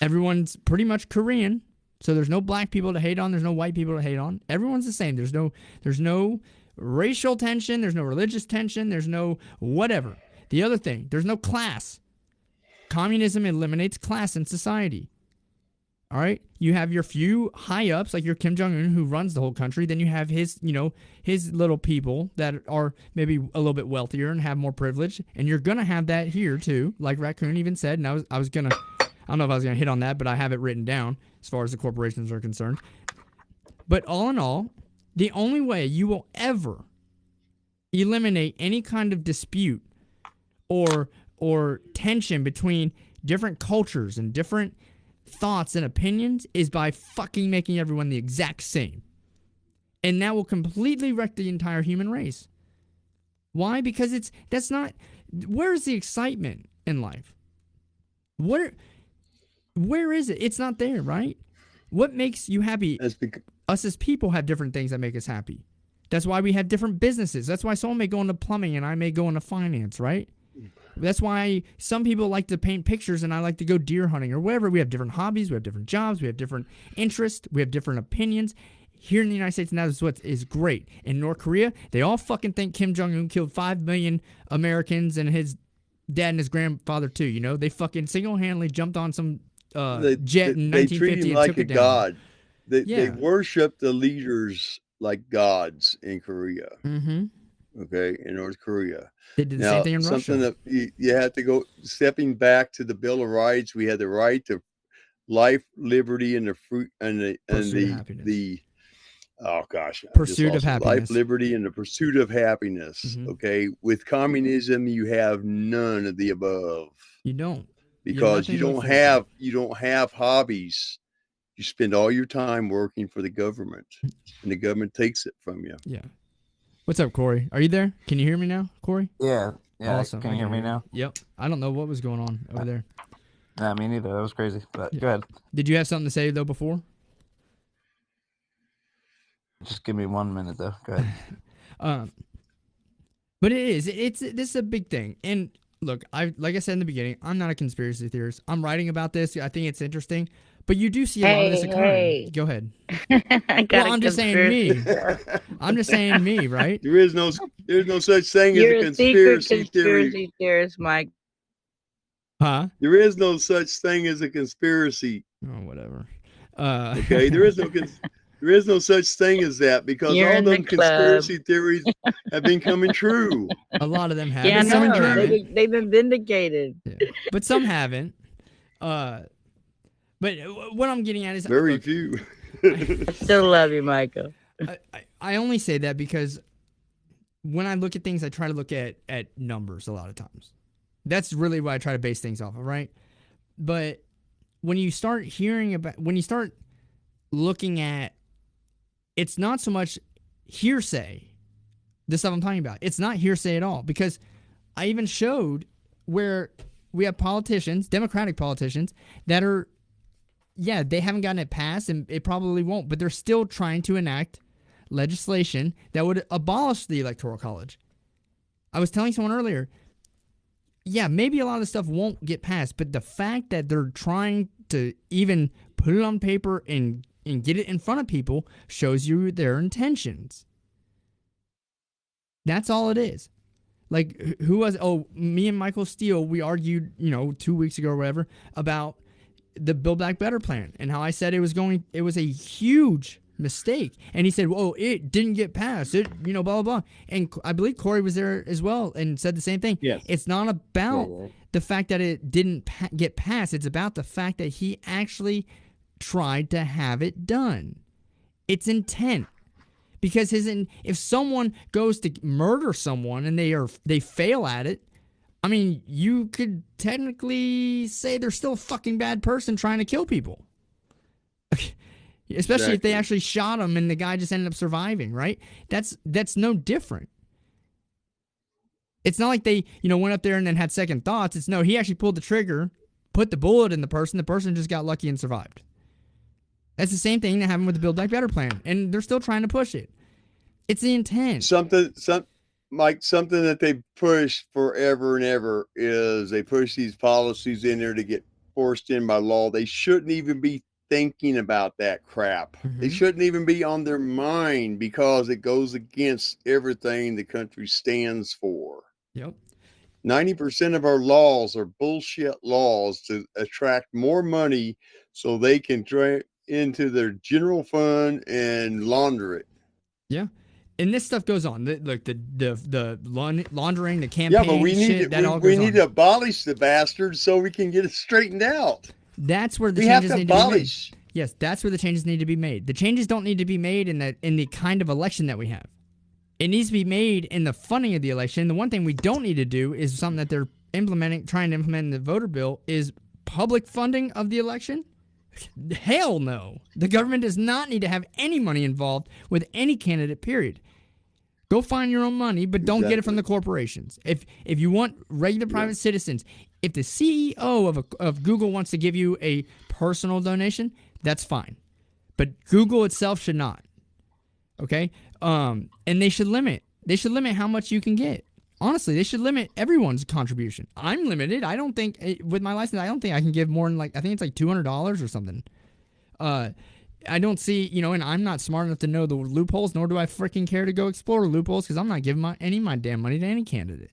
Everyone's pretty much Korean, so there's no black people to hate on. There's no white people to hate on. Everyone's the same. There's no racial tension. There's no religious tension. There's no whatever. The other thing, there's no class. Communism eliminates class in society. All right? You have your few high-ups, like your Kim Jong-un, who runs the whole country. Then you have his little people that are maybe a little bit wealthier and have more privilege. And you're going to have that here, too, like Raccoon even said. And I was going to, I don't know if I was going to hit on that, but I have it written down as far as the corporations are concerned. But all in all, the only way you will ever eliminate any kind of dispute or tension between different cultures and different thoughts and opinions is by fucking making everyone the exact same. And that will completely wreck the entire human race. Why? Because where's the excitement in life? Where is it? It's not there, right? What makes you happy? Us as people have different things that make us happy. That's why we have different businesses. That's why someone may go into plumbing and I may go into finance, right? That's why some people like to paint pictures and I like to go deer hunting or whatever. We have different hobbies. We have different jobs. We have different interests. We have different opinions. Here in the United States, and that is what is great. In North Korea, they all fucking think Kim Jong-un killed 5 million Americans and his dad and his grandfather too. They fucking single-handedly jumped on some jet in 1950 they treat him like took a it down. god. They worship the leaders like gods in Korea. Mm-hmm. Okay, in North Korea. They did the same thing in Russia. Something that you have to go stepping back to the Bill of Rights. We had the right to life, liberty, and the Oh gosh, Pursuit of life, happiness. liberty, and the pursuit of happiness. Okay, with communism, you have none of the above. You don't, because you don't have hobbies. You spend all your time working for the government, and the government takes it from you. Yeah. What's up, Corey? Are you there? Can you hear me now, Corey? Yeah. Awesome. Can you hear me now? Yep. I don't know what was going on over there. Nah, me neither. That was crazy. But go ahead. Did you have something to say though before? Just give me 1 minute though. Go ahead. But this is a big thing. And look, like I said in the beginning, I'm not a conspiracy theorist. I'm writing about this. I think it's interesting. But you do see a lot of this occurring. Hey. Go ahead. I'm just saying me. I'm just saying me, right? There's no such thing as a conspiracy theorist, Mike. Huh? There is no such thing as a conspiracy. Oh, whatever. Okay, there is no such thing as that because all them conspiracy theories have been coming true. A lot of them have been coming true. They've been vindicated. Yeah. But some haven't. But what I'm getting at is very few. I still love you, Michael. I only say that because when I look at things, I try to look at numbers a lot of times. That's really what I try to base things off of, right? But when you start looking at, it's not so much hearsay, the stuff I'm talking about. It's not hearsay at all because I even showed where we have politicians, Democratic politicians, that are, they haven't gotten it passed and it probably won't, but they're still trying to enact legislation that would abolish the Electoral College. I was telling someone earlier, maybe a lot of the stuff won't get passed, but the fact that they're trying to even put it on paper and get it in front of people shows you their intentions. That's all it is. Like, me and Michael Steele, we argued, 2 weeks ago or whatever, about the Build Back Better plan and how I said it was a huge mistake. And he said, it didn't get passed. It, blah, blah, blah. And I believe Corey was there as well and said the same thing. Yes. It's not about the fact that it didn't get passed. It's about the fact that he actually tried to have it done. It's intent. Because if someone goes to murder someone and they fail at it, I mean, you could technically say they're still a fucking bad person trying to kill people. Especially if they actually shot him and the guy just ended up surviving, right? That's no different. It's not like they, went up there and then had second thoughts. It's no, he actually pulled the trigger, put the bullet in the person just got lucky and survived. That's the same thing that happened with the Build Back Better plan, and they're still trying to push it. It's the intent. Something that they push forever and ever is they push these policies in there to get forced in by law. They shouldn't even be thinking about that crap. Mm-hmm. They shouldn't even be on their mind because it goes against everything the country stands for. Yep. 90% of our laws are bullshit laws to attract more money so they can into their general fund and launder it. Yeah. And this stuff goes on. The laundering, the campaign. Yeah, but we need to abolish the bastards so we can get it straightened out. That's where the changes need to be made. Yes, that's where the changes need to be made. The changes don't need to be made in the kind of election that we have. It needs to be made in the funding of the election. The one thing we don't need to do is something that they're trying to implement in the voter bill is public funding of the election. Hell no. The government does not need to have any money involved with any candidate, period. Go find your own money, but don't get it from the corporations. If you want regular private citizens, if the CEO of Google wants to give you a personal donation, that's fine. But Google itself should not. Okay? And they should limit how much you can get. Honestly, they should limit everyone's contribution. I'm limited. I don't think, with my license, I can give more than I think it's like $200 or something. I don't see, and I'm not smart enough to know the loopholes, nor do I freaking care to go explore the loopholes because I'm not giving any of my damn money to any candidate.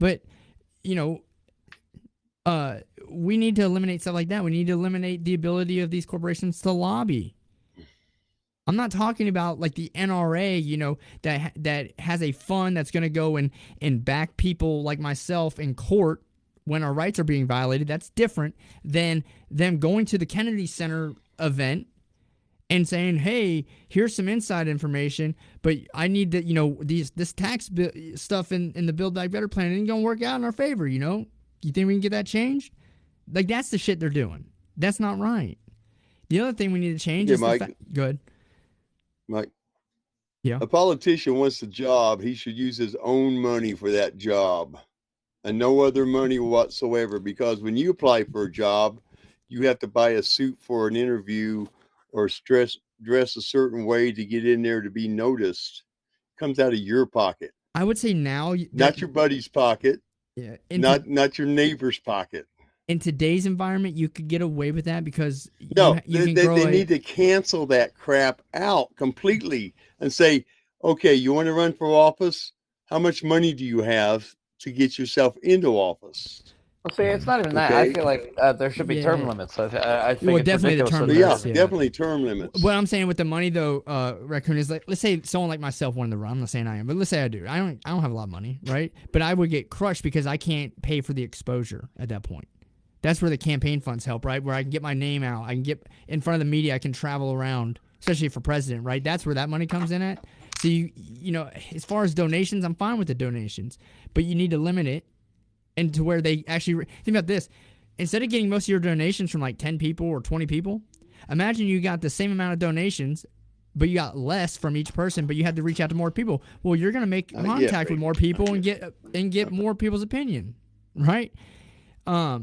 But, we need to eliminate stuff like that. We need to eliminate the ability of these corporations to lobby. I'm not talking about like the NRA, that has a fund that's going to go and back people like myself in court when our rights are being violated. That's different than them going to the Kennedy Center event and saying, hey, here's some inside information, but I need to, this tax stuff in the Build Back Better plan ain't going to work out in our favor, You think we can get that changed? Like, that's the shit they're doing. That's not right. The other thing we need to change is Mike. Good. Mike. Yeah. A politician wants a job, he should use his own money for that job and no other money whatsoever, because when you apply for a job, you have to buy a suit for an interview or dress a certain way to get in there to be noticed. It comes out of your pocket. I would say now, not your buddy's pocket. Yeah. Not your neighbor's pocket. In today's environment, you could get away with that because they need to cancel that crap out completely and say, okay, you want to run for office? How much money do you have to get yourself into office? Well, see, it's not even that. I feel like there should be term limits. I think it's definitely the term limits. Definitely term limits. What I'm saying with the money, though, Raccoon, is like, let's say someone like myself wanted to run. I'm not saying I am, but let's say I do. I don't have a lot of money, right? But I would get crushed because I can't pay for the exposure at that point. That's where the campaign funds help, right? Where I can get my name out. I can get in front of the media. I can travel around, especially for president, right? That's where that money comes in at. So, as far as donations, I'm fine with the donations. But you need to limit it and to where they actually think about this. Instead of getting most of your donations from like 10 people or 20 people, imagine you got the same amount of donations, but you got less from each person, but you had to reach out to more people. Well, you're going to make contact with more people and get more people's opinion, right? But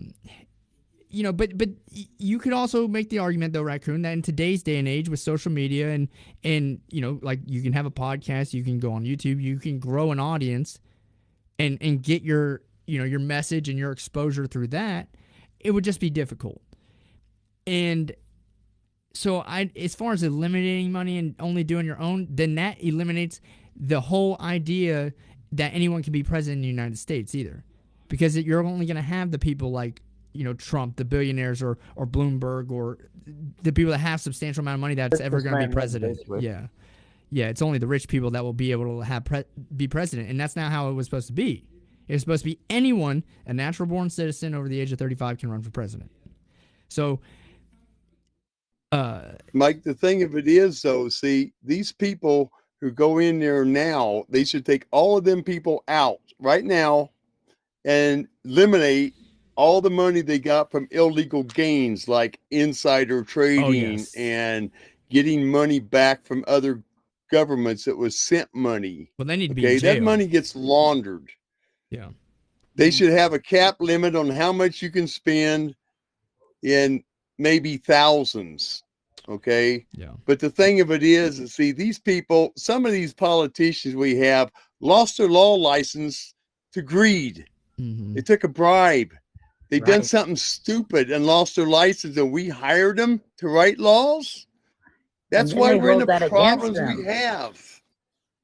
you could also make the argument, though, Raccoon, that in today's day and age with social media and like you can have a podcast, you can go on YouTube, you can grow an audience and get your message and your exposure through that. It would just be difficult. And so as far as eliminating money and only doing your own, then that eliminates the whole idea that anyone can be president in the United States either. Because you're only going to have the people like, Trump, the billionaires, or Bloomberg, or the people that have substantial amount of money that's ever going to be president. Yeah. It's only the rich people that will be able to be president, and that's not how it was supposed to be. It was supposed to be anyone, a natural-born citizen over the age of 35, can run for president. So, Mike, the thing of it is, though, see, these people who go in there now, they should take all of them people out right now and eliminate all the money they got from illegal gains, like insider trading and getting money back from other governments that was sent money. Well, they need to be in jail. That money gets laundered. Yeah. They should have a cap limit on how much you can spend in maybe thousands. Okay. Yeah. But the thing of it is, see, these people, some of these politicians we have lost their law license to greed. Mm-hmm. They took a bribe. They've done something stupid and lost their license, and we hired them to write laws. That's why we're in the problems we have.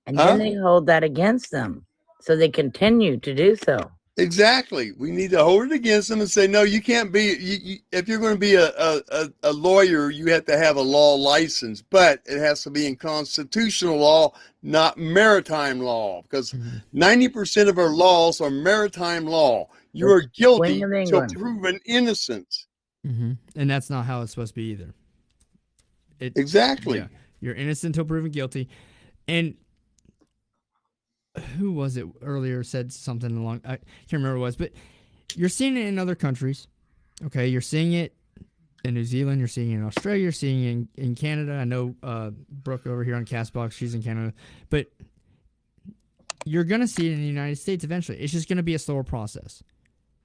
And then they hold that against them. So they continue to do so. Exactly. We need to hold it against them and say, no, you can't be, if you're going to be a lawyer, you have to have a law license, but it has to be in constitutional law, not maritime law, because 90% of our laws are maritime law. You are guilty until proven innocent. Mm-hmm. And that's not how it's supposed to be either. Exactly. Yeah, you're innocent until proven guilty. And who was it earlier said something along, I can't remember what it was, but you're seeing it in other countries. Okay, you're seeing it in New Zealand, you're seeing it in Australia, you're seeing it in Canada. I know Brooke over here on Castbox, she's in Canada. But you're going to see it in the United States eventually. It's just going to be a slower process.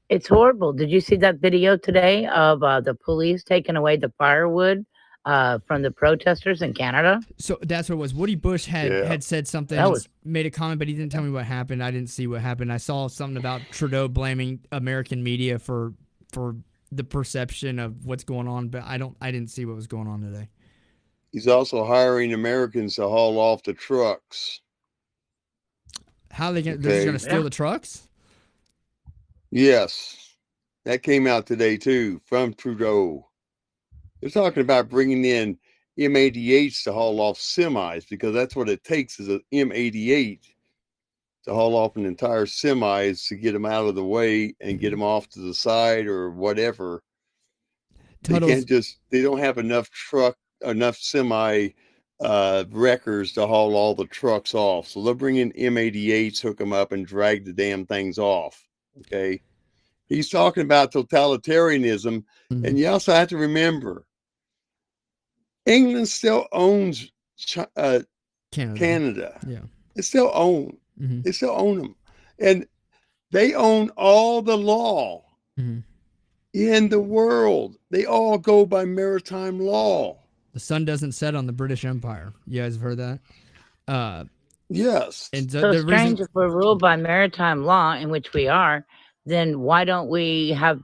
It's horrible. Did you see that video today of the police taking away the firewood from the protesters in Canada? So that's what it was. Woody Bush had said something, made a comment, but he didn't tell me what happened. I didn't see what happened. I saw something about Trudeau blaming American media for the perception of what's going on, but I didn't see what was going on today. He's also hiring Americans to haul off the trucks. How are they they're just going to steal the trucks? Yes. That came out today too from Trudeau. They're talking about bringing in M88s to haul off semis, because that's what it takes is an M88 to haul off an entire semis to get them out of the way and get them off to the side or whatever. They can't they don't have enough truck enough semi wreckers to haul all the trucks off. So they'll bring in M88s, hook them up, and drag the damn things off. Okay. He's talking about totalitarianism. Mhm. And you also have to remember, England still owns Canada. Yeah. They still own. Mm-hmm. They still own them. And they own all the law Mm-hmm. in the world. They all go by maritime law. The sun doesn't set on the British Empire. You guys have heard that? Yes. And So strange, if we're ruled by maritime law, in which we are, then why don't we have,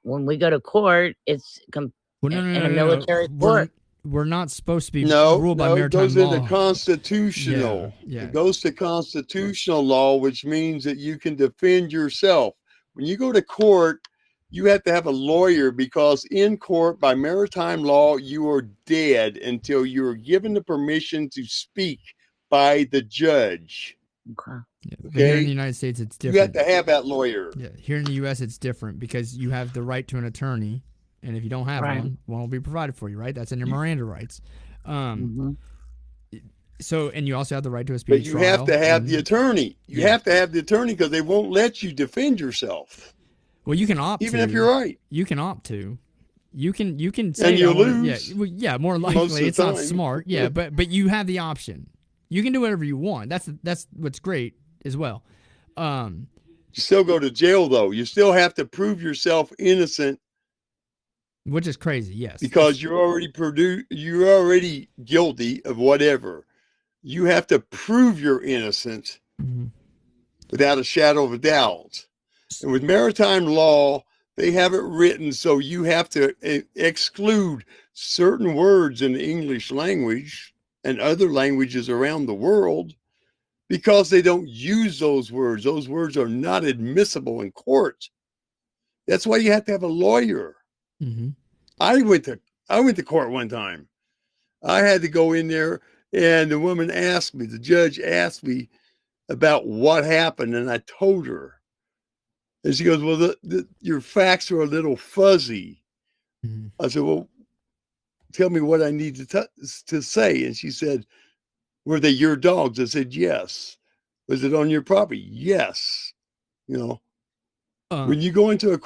when we go to court, it's in a military court? We're not supposed to be ruled by maritime those law. are the constitutional. Yeah. It goes to constitutional law, which means that you can defend yourself. When you go to court, you have to have a lawyer, because in court, by maritime law, you are dead until you are given the permission to speak by the judge. Okay. Yeah. But here in the United States, it's different. You have to have that lawyer. Yeah. Here in the U.S., it's different because you have the right to an attorney. And if you don't have one will be provided for you, right? That's in your Miranda rights. So, and you also have the right to a speedy trial. But you have to have the attorney. You have to have the attorney, because they won't let you defend yourself. Well, you can opt even to. If you're right. You can opt to. You can say, and you lose. Yeah, more likely it's not smart. Yeah, but you have the option. You can do whatever you want. That's what's great as well. You still go to jail, though. You still have to prove yourself innocent. Which is crazy, yes. Because you're already guilty of whatever. You have to prove you're innocent without a shadow of a doubt. And with maritime law, they have it written so you have to exclude certain words in the English language and other languages around the world, because they don't use those words. Those words are not admissible in court. That's why you have to have a lawyer. Mm-hmm. I went to court one time. I had to go in there, and the judge asked me about what happened, and I told her. And she goes, well, your facts are a little fuzzy. Mm-hmm. I said, well, tell me what I need to say. And she said, were they your dogs? I said, yes. Was it on your property? Yes. When you go into a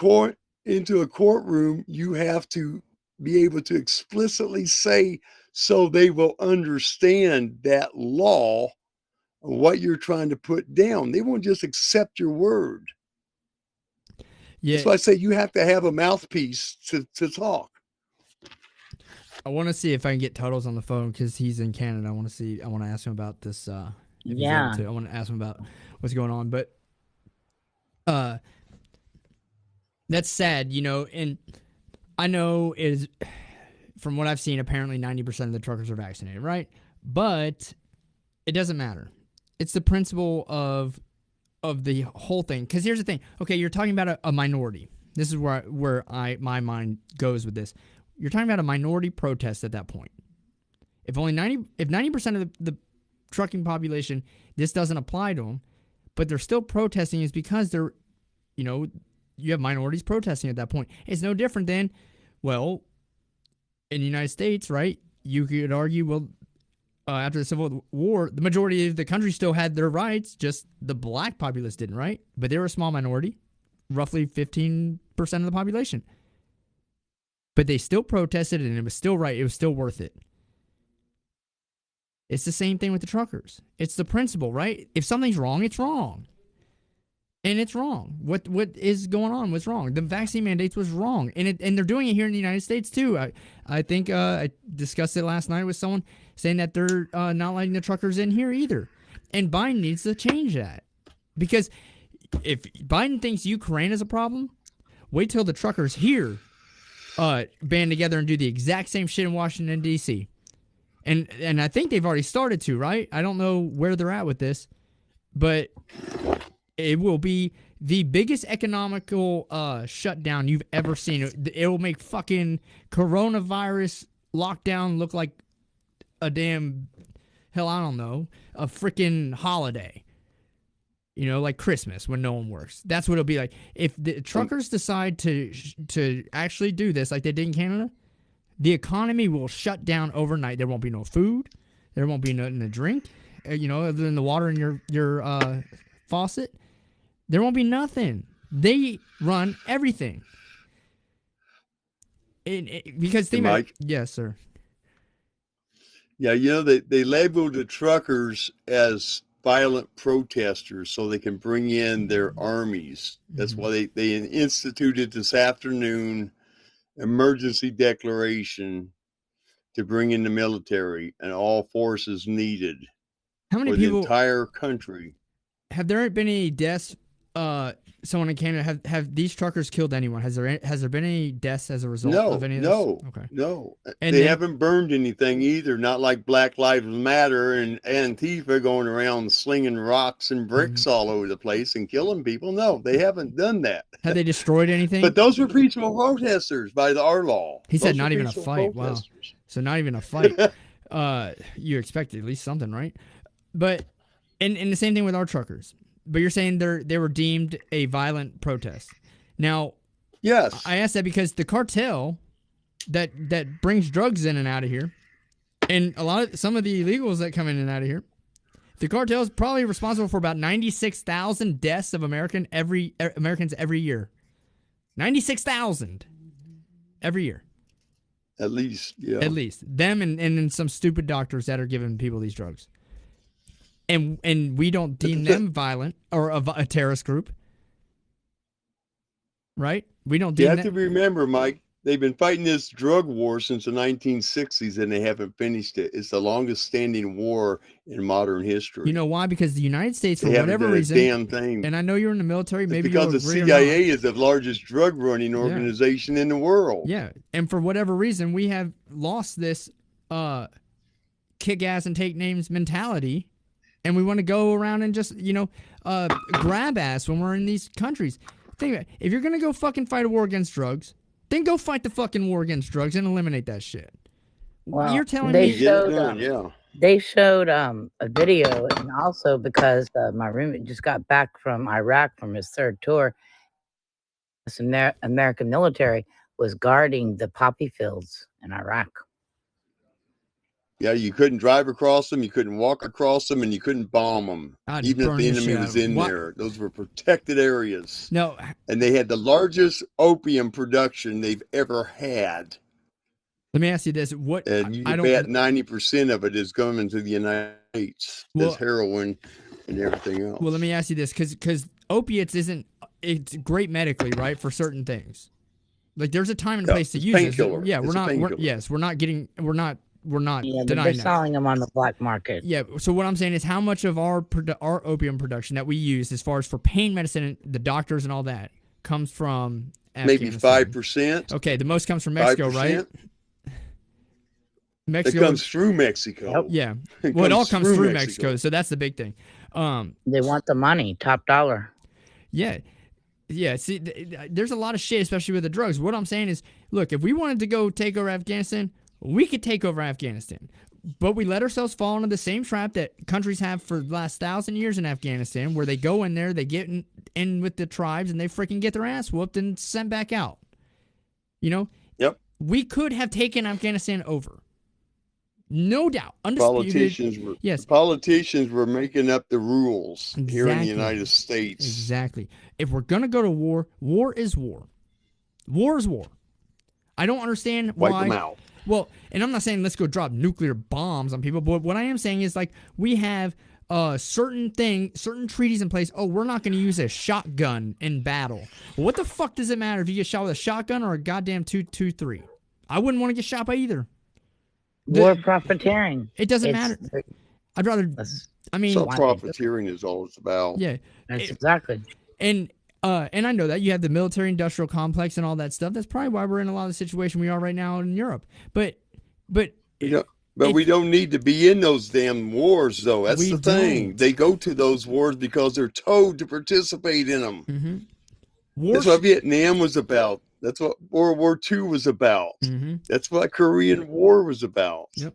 courtroom, you have to be able to explicitly say, so they will understand that law, what you're trying to put down. They won't just accept your word. Yeah. That's why I say you have to have a mouthpiece to talk. I want to see if I can get Tuttles on the phone, because he's in Canada. I want to ask him about this. I want to ask him about what's going on. But that's sad, and I know is from what I've seen, apparently 90% of the truckers are vaccinated, right? But it doesn't matter. It's the principle of the whole thing. Because here's the thing. Okay, you're talking about a minority. This is where my mind goes with this. You're talking about a minority protest at that point. If 90% of the trucking population, this doesn't apply to them, but they're still protesting, is because they're, you have minorities protesting at that point. It's no different than, well, in the United States, right? You could argue, well, after the Civil War, the majority of the country still had their rights, just the black populace didn't, right? But they were a small minority, roughly 15% of the population. But they still protested, and it was still right. It was still worth it. It's the same thing with the truckers. It's the principle, right? If something's wrong, it's wrong. And it's wrong. What is going on? What's wrong? The vaccine mandates was wrong. And they're doing it here in the United States, too. I think I discussed it last night with someone saying that they're not letting the truckers in here either. And Biden needs to change that. Because if Biden thinks Ukraine is a problem, wait till the truckers here band together and do the exact same shit in Washington, D.C. And I think they've already started to, right? I don't know where they're at with this, but it will be the biggest economical shutdown you've ever seen. It will make fucking coronavirus lockdown look like a damn, hell, I don't know, a freaking holiday. Like Christmas when no one works. That's what it'll be like. If the truckers decide to actually do this like they did in Canada, the economy will shut down overnight. There won't be no food. There won't be nothing to drink, other than the water in your faucet. There won't be nothing. They run everything. Because they Mike? Yes, sir. Yeah, they labeled the truckers as violent protesters so they can bring in their armies. That's why they instituted this afternoon emergency declaration to bring in the military and all forces needed. How many for people? The entire country. Have there been any deaths? Someone in Canada, have these truckers killed anyone? Has there been any deaths as a result of any of this? No. And they haven't burned anything either. Not like Black Lives Matter and Antifa going around slinging rocks and bricks all over the place and killing people. No, they haven't done that. Have they destroyed anything? But those were peaceful protesters by our law. He said not even a fight. Wow. So not even a fight. You expected at least something, right? But and the same thing with our truckers. But you're saying they were deemed a violent protest. Now, yes, I asked that because the cartel that brings drugs in and out of here, and some of the illegals that come in and out of here, the cartel is probably responsible for about 96,000 deaths of Americans every year. 96,000 every year. At least, yeah. At least them and some stupid doctors that are giving people these drugs. And we don't deem them violent or a terrorist group, right? We don't deem You have to remember, Mike, they've been fighting this drug war since the 1960s, and they haven't finished it. It's the longest standing war in modern history. You know why? Because the United States, for whatever reason, damn thing. And I know you're in the military, maybe because the CIA is the largest drug running organization in the world. Yeah, and for whatever reason, we have lost this kick ass and take names mentality. And we want to go around and just, grab ass when we're in these countries. Think about it. If you're going to go fucking fight a war against drugs, then go fight the fucking war against drugs and eliminate that shit. Well, you're telling me. They showed a video, and also because my roommate just got back from Iraq from his third tour, this American military was guarding the poppy fields in Iraq. Yeah, you couldn't drive across them, you couldn't walk across them, and you couldn't bomb them, even if the enemy was in there. Those were protected areas. No, and they had the largest opium production they've ever had. Let me ask you this: And you bet 90% of it is coming to the United States as heroin and everything else. Well, let me ask you this, because opiates it's great medically, right, for certain things. Like there's a time and place to use it. Yeah, we're not denying they're selling them on the black market. Yeah, so what I'm saying is how much of our opium production that we use as far as for pain medicine and the doctors and all that comes from Afghanistan? Maybe 5%. Okay, the most comes from Mexico, 5%. Right? Mexico. It comes through Mexico. Yeah. Well, it all comes through Mexico, so that's the big thing. They want the money, top dollar. Yeah. Yeah, see, there's a lot of shit, especially with the drugs. What I'm saying is, look, if we wanted to go take over Afghanistan, we could take over Afghanistan. But we let ourselves fall into the same trap that countries have for the last 1,000 years in Afghanistan, where they go in there, they get in with the tribes, and they freaking get their ass whooped and sent back out. Yep. We could have taken Afghanistan over. No doubt. Undisputed. Politicians were making up the rules here in the United States. Exactly. If we're going to go to war, war is war. War is war. I don't understand why. Wipe them out. Well, and I'm not saying let's go drop nuclear bombs on people, but what I am saying is, like, we have certain treaties in place. Oh, we're not going to use a shotgun in battle. Well, what the fuck does it matter if you get shot with a shotgun or a goddamn 223? I wouldn't want to get shot by either. War profiteering. It doesn't matter. I'd rather. I mean, so profiteering is all it's about. Yeah, exactly. And I know that you have the military-industrial complex and all that stuff. That's probably why we're in a lot of the situation we are right now in Europe. But we don't need to be in those damn wars, though. That's the thing. They go to those wars because they're told to participate in them. Mm-hmm. That's what Vietnam was about. That's what World War II was about. Mm-hmm. That's what Korean War was about. Yep.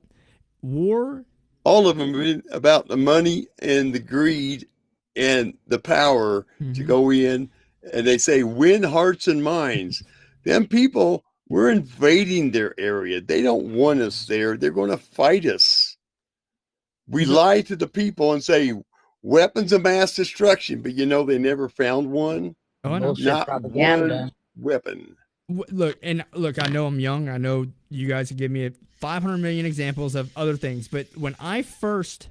War. All of them have been about the money and the greed and the power to go in. And they say, win hearts and minds. Them people We're invading their area. They don't want us there. They're going to fight us. We lie to the people and say weapons of mass destruction, but you know they never found one. Oh, I know. Bullshit Not propaganda. one weapon. Look, I know I'm young. I know you guys can give me 500 million examples of other things, but when I first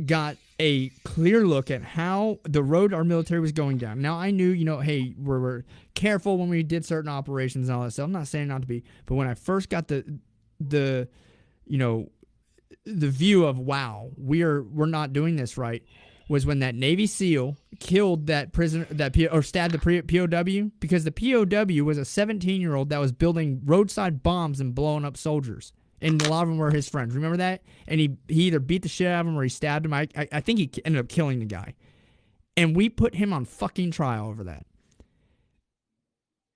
got a clear look at how the road our military was going down, now I knew, hey, we're careful when we did certain operations and all that stuff. I'm not saying not to be, but when I first got the view of, wow, we're not doing this right, was when that Navy SEAL killed that prisoner, or stabbed the POW, because the POW was a 17-year-old that was building roadside bombs and blowing up soldiers, and a lot of them were his friends. Remember that? And he either beat the shit out of him or he stabbed him. I think he ended up killing the guy, and we put him on fucking trial over that.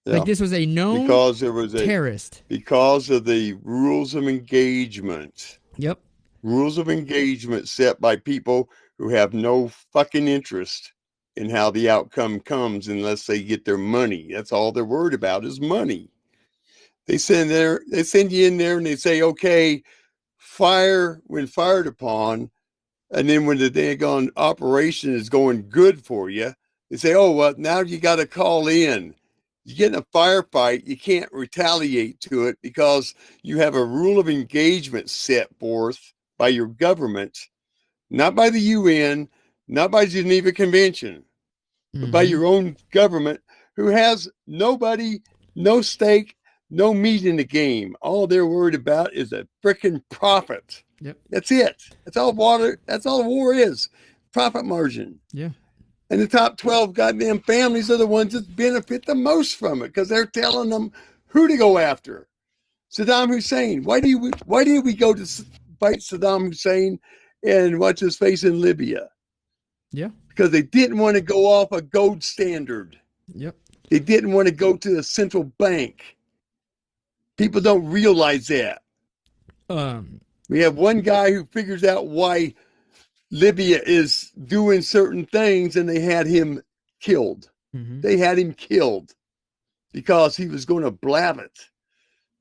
Yeah. Like, this was a known because there was terrorist. Because of the rules of engagement. Yep. Rules of engagement set by people who have no fucking interest in how the outcome comes unless they get their money. That's all they're worried about is money. They send you in there and they say, okay, fire when fired upon. And then when the daggone operation is going good for you, they say, oh, well, now you got to call in. You get in a firefight, you can't retaliate to it because you have a rule of engagement set forth by your government, not by the UN, not by Geneva Convention, but by your own government, who has nobody, no stake, no meat in the game. All they're worried about is a freaking profit. Yep. That's it. That's all the war is. Profit margin. Yeah. And the top 12 goddamn families are the ones that benefit the most from it because they're telling them who to go after. Saddam Hussein. Why did we go to fight Saddam Hussein and what's his face in Libya? Yeah. Because they didn't want to go off a gold standard. Yep. They didn't want to go to a central bank. People don't realize that. We have one guy who figures out why Libya is doing certain things, and they had him killed. Mm-hmm. They had him killed because he was going to blab it.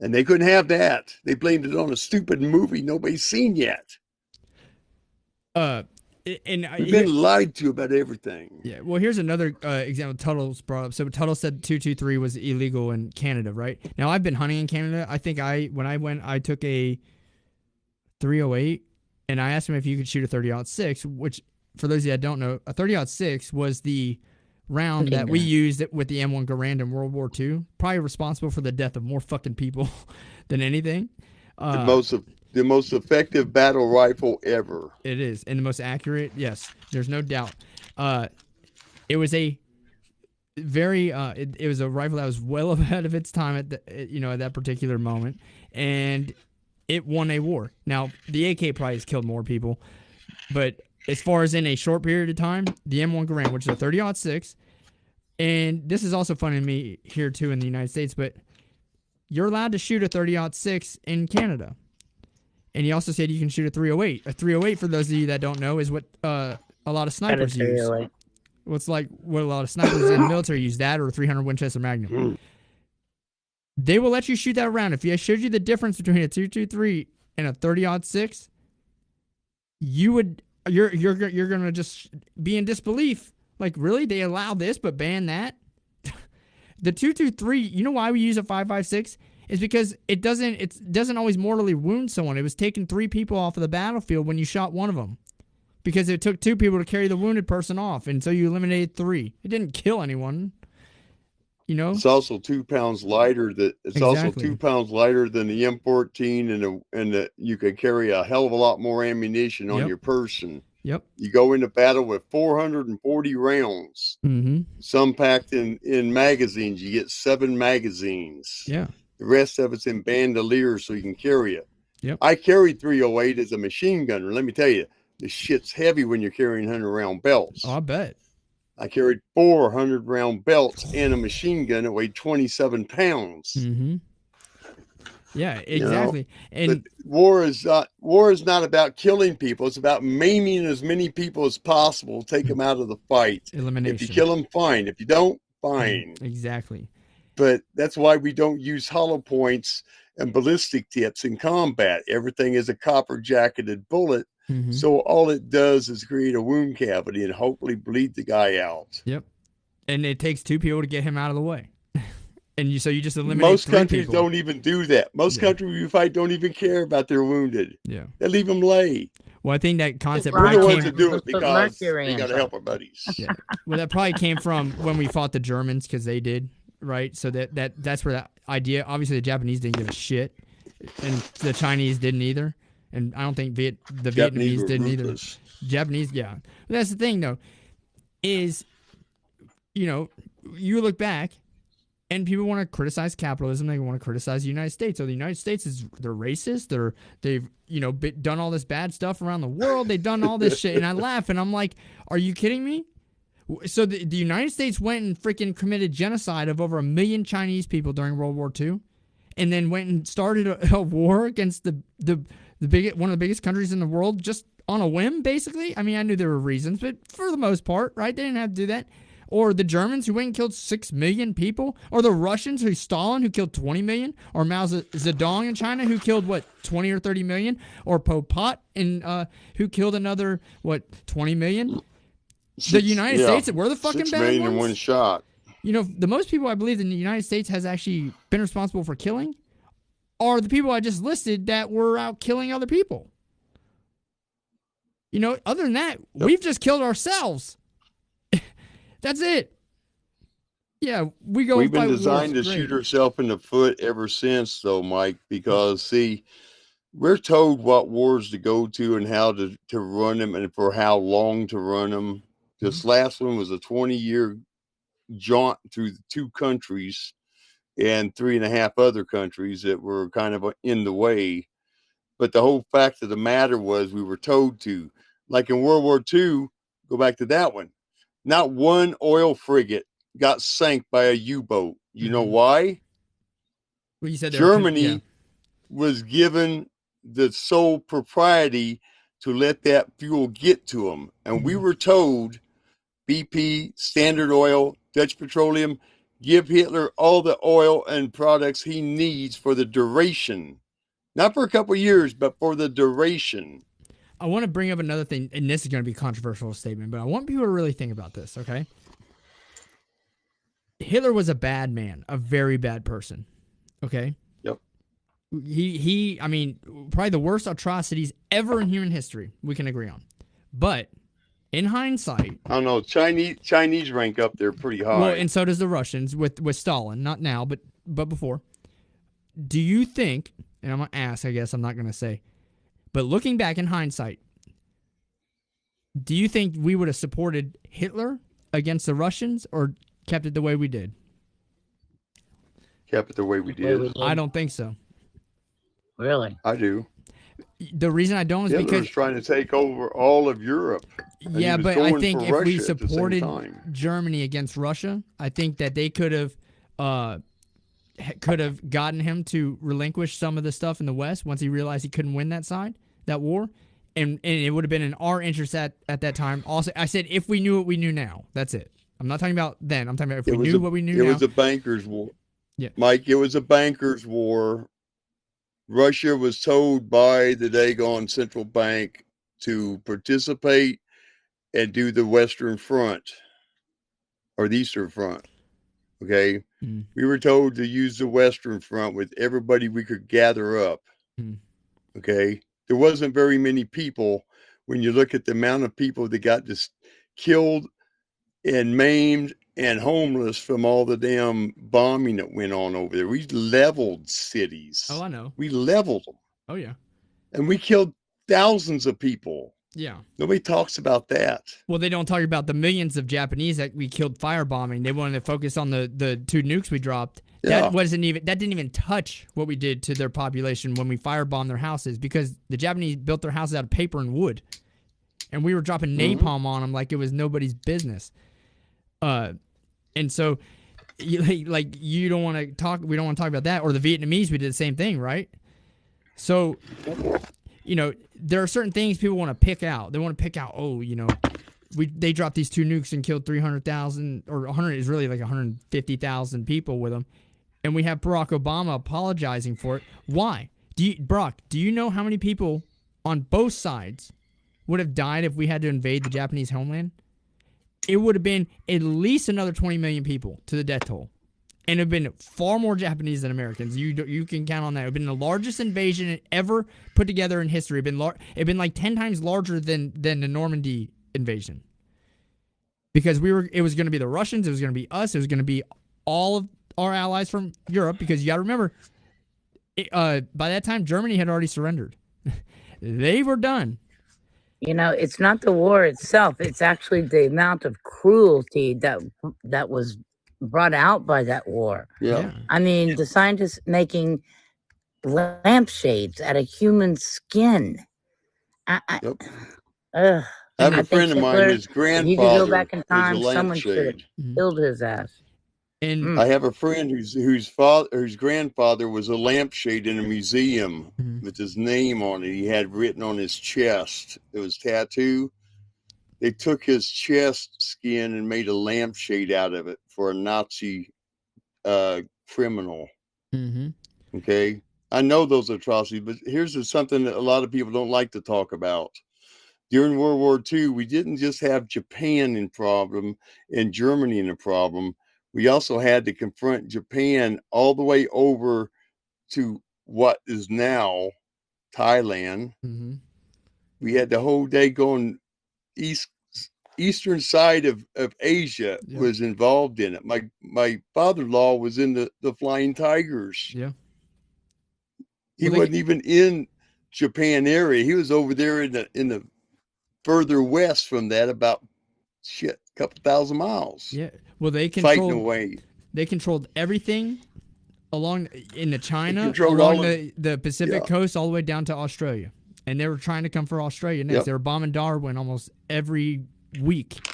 And they couldn't have that. They blamed it on a stupid movie nobody's seen yet. We've been lied to about everything. Yeah. Well, here's another example Tuttle's brought up. So Tuttle said 223 was illegal in Canada, right? Now, I've been hunting in Canada. I think when I went, I took a 308, and I asked him if you could shoot a 30-06, which, for those of you that don't know, a 30-06 was the round that we used with the M1 Garand in World War II, probably responsible for the death of more fucking people than anything. The most effective battle rifle ever. It is, and the most accurate. Yes, there's no doubt. It was a very it was a rifle that was well ahead of its time at that particular moment, and it won a war. Now, the AK probably has killed more people, but as far as in a short period of time, the M1 Garand, which is a 30-06, and this is also funny to me here too in the United States, but you're allowed to shoot a 30-06 in Canada. And he also said you can shoot a 308. A 308, for those of you that don't know, is what a lot of snipers use. What a lot of snipers in the military use, that or a 300 Winchester Magnum. They will let you shoot that round. If I showed you the difference between a 223 and a 30-06, you're gonna just be in disbelief. Like, really? They allow this but ban that? The 223, you know why we use a 5.56? Is because it doesn't always mortally wound someone. It was taking 3 people off of the battlefield when you shot one of them, because it took 2 people to carry the wounded person off, and so you eliminated 3. It didn't kill anyone. It's also 2 pounds lighter. Also 2 pounds lighter than the M14, and you could carry a hell of a lot more ammunition on your person. Yep. You go into battle with 440 rounds. Mm-hmm. Some packed in magazines. You get 7 magazines. Yeah. The rest of it's in bandoliers so you can carry it. Yep. I carried 308 as a machine gunner. Let me tell you, this shit's heavy when you're carrying 100-round belts. Oh, I bet. I carried 400-round belts and a machine gun that weighed 27 pounds. Mm-hmm. Yeah, exactly. And war is not about killing people. It's about maiming as many people as possible. Take them out of the fight. Elimination. If you kill them, fine. If you don't, fine. Exactly. But that's why we don't use hollow points and ballistic tips in combat. Everything is a copper jacketed bullet. Mm-hmm. So all it does is create a wound cavity and hopefully bleed the guy out. Yep. And it takes 2 people to get him out of the way. And so you just eliminate Most 3 countries people. don't even do that. Most countries you fight don't even care about their wounded. Yeah. They leave them lay. Well, I think that concept We're the probably ones came. that do it Let's put because mercury they in got to help our buddies. Yeah. Well, that probably came from when we fought the Germans because they did, right? So that's where that idea. Obviously, the Japanese didn't give a shit, and the Chinese didn't either, and I don't think the Vietnamese were didn't ruthless. either. Japanese, yeah. But that's the thing, though, is you look back. And people want to criticize capitalism. They want to criticize the United States. So the United States they're racist. They've done all this bad stuff around the world. They've done all this shit. And I laugh and I'm like, are you kidding me? So the United States went and freaking committed genocide of over 1 million Chinese people during World War II, and then went and started a war against one of the biggest countries in the world just on a whim, basically. I mean, I knew there were reasons, but for the most part, right? They didn't have to do that. Or the Germans who went and killed 6 million people, or the Russians Stalin who killed 20 million, or Mao Zedong in China who killed 20 or 30 million, or Pol Pot who killed another 20 million. The United States, we're the fucking 6 bad million ones. in one shot. The most people I believe in the United States has actually been responsible for killing are the people I just listed that were out killing other people. Other than that, we've just killed ourselves. That's it. Yeah, we've been designed to shoot ourselves in the foot ever since, though, Mike, because, see, we're told what wars to go to and how to run them and for how long to run them. This last one was a 20-year jaunt through the 2 countries and 3.5 other countries that were kind of in the way. But the whole fact of the matter was we were told to. Like in World War II, go back to that one. Not one oil frigate got sank by a U-boat. You know why? Well, you said Germany was given the sole propriety to let that fuel get to them. And we were told, BP, Standard Oil, Dutch Petroleum, give Hitler all the oil and products he needs for the duration. Not for a couple of years, but for the duration. I want to bring up another thing, and this is going to be a controversial statement, but I want people to really think about this, okay? Hitler was a bad man, a very bad person, okay? Yep. I mean, probably the worst atrocities ever in human history, we can agree on. But in hindsight... I don't know, Chinese rank up there pretty high. Well, and so does the Russians with Stalin, not now, but before. Do you think, and I'm going to ask, I guess I'm not going to say, but looking back in hindsight, do you think we would have supported Hitler against the Russians or kept it the way we did? Kept it the way we did. I don't think so. Really? I do. The reason I don't is Hitler because... was trying to take over all of Europe. Yeah, but I think if we supported Germany against Russia, I think that they could have gotten him to relinquish some of the stuff in the West once he realized he couldn't win that war, and it would have been in our interest at that time. Also, I said if we knew what we knew now, that's it. I'm not talking about then. I'm talking about if we knew what we knew now. It was a bankers' war. Yeah, Mike, it was a bankers' war. Russia was told by the Dagon Central Bank to participate and do the Western Front or the Eastern Front. Okay. We were told to use the Western Front with everybody we could gather up. Okay. There wasn't very many people when you look at the amount of people that got just killed and maimed and homeless from all the damn bombing that went on over there. We leveled cities. Oh, I know. We leveled them. Oh, yeah. And we killed thousands of people. Yeah. Nobody talks about that. Well, they don't talk about the millions of Japanese that we killed firebombing. They wanted to focus on the 2 nukes we dropped. Yeah. That didn't even touch what we did to their population when we firebombed their houses, because the Japanese built their houses out of paper and wood. And we were dropping napalm on them like it was nobody's business. And so, like, you don't want to talk. We don't want to talk about that. Or the Vietnamese, we did the same thing, right? So, there are certain things people want to pick out. They want to pick out. Oh, they dropped these 2 nukes and killed 300,000, or 100 is really like 150,000 people with them. and we have Barack Obama apologizing for it. Why? Brock, do you know how many people on both sides would have died if we had to invade the Japanese homeland? It would have been at least another 20 million people to the death toll. And it would have been far more Japanese than Americans. You can count on that. It would have been the largest invasion ever put together in history. It would have been like 10 times larger than the Normandy invasion. Because it was going to be the Russians, it was going to be us, it was going to be all of our allies from Europe. Because you got to remember, by that time, Germany had already surrendered. They were done. You know, it's not the war itself. It's actually the amount of cruelty that was brought out by that war. Yeah. I mean, the scientists making lampshades out of human skin. Yep. I have a friend of mine, his grandfather, if you could go back in time, was a someone should have lampshade. killed his ass. And I have a friend whose grandfather was a lampshade in a museum with his name on it. He had written on his chest. It was tattooed. They took his chest skin and made a lampshade out of it for a Nazi criminal. Okay, I know those atrocities, but here's something that a lot of people don't like to talk about. During World War II, we didn't just have Japan in problem and Germany in a problem. We also had to confront Japan all the way over to what is now Thailand. We had the whole day going eastern side of Asia was involved in it. My father-in-law was in the Flying Tigers. Yeah. He wasn't even in Japan area. He was over there in the further west from that, about a couple thousand miles. Yeah. Well, they fighting away. They controlled everything along in China, along the Pacific coast, all the way down to Australia. And they were trying to come for Australia next. They were bombing Darwin almost every week.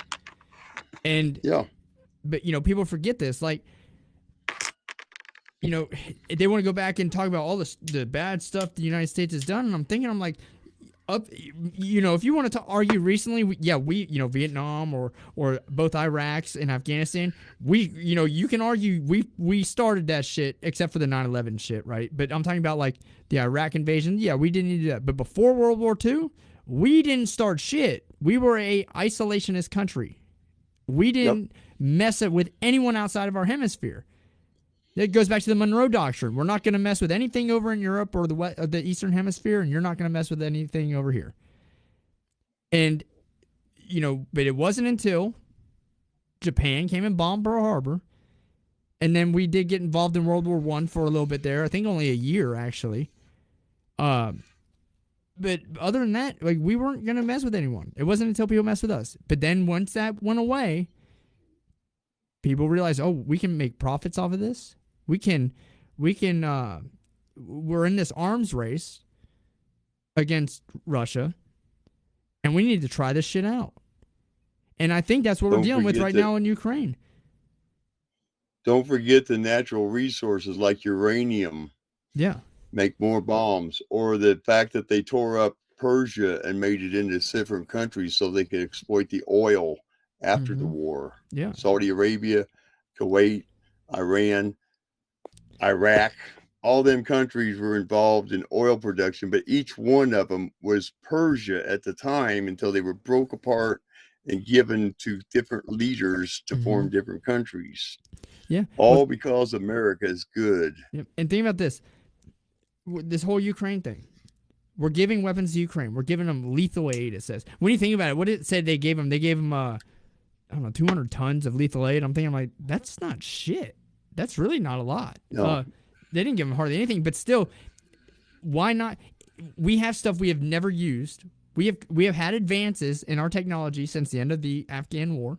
And but people forget this. Like, they want to go back and talk about all the bad stuff the United States has done. And I'm like, if you wanted to argue recently, we Vietnam or both Iraqs and Afghanistan, you can argue we started that shit, except for the 9/11 shit, right? But I'm talking about like the Iraq invasion. Yeah, we didn't do that. But before World War II, we didn't start shit. We were a isolationist country. We didn't mess it with anyone outside of our hemisphere. It goes back to the Monroe Doctrine. We're not going to mess with anything over in Europe or the Eastern Hemisphere, and you're not going to mess with anything over here. And, but it wasn't until Japan came and bombed Pearl Harbor, and then we did get involved in World War I for a little bit there. I think only a year, actually. But other than that, like, we weren't going to mess with anyone. It wasn't until people messed with us. But then once that went away, people realized, we can make profits off of this. We're in this arms race against Russia, and we need to try this shit out. And I think that's what we're dealing with right now in Ukraine. Don't forget the natural resources like uranium. Yeah. Make more bombs, or the fact that they tore up Persia and made it into different countries so they could exploit the oil after the war. Yeah. Saudi Arabia, Kuwait, Iran, Iraq, all them countries were involved in oil production, but each one of them was Persia at the time until they were broke apart and given to different leaders to form different countries. Yeah. All because America is good. Yeah. And think about this whole Ukraine thing. We're giving weapons to Ukraine. We're giving them lethal aid, it says. When you think about it, what it said they gave them 200 tons of lethal aid. I'm thinking, like, that's not shit. That's really not a lot. No. They didn't give them hardly anything, but still, why not? We have stuff we have never used. We have had advances in our technology since the end of the Afghan war,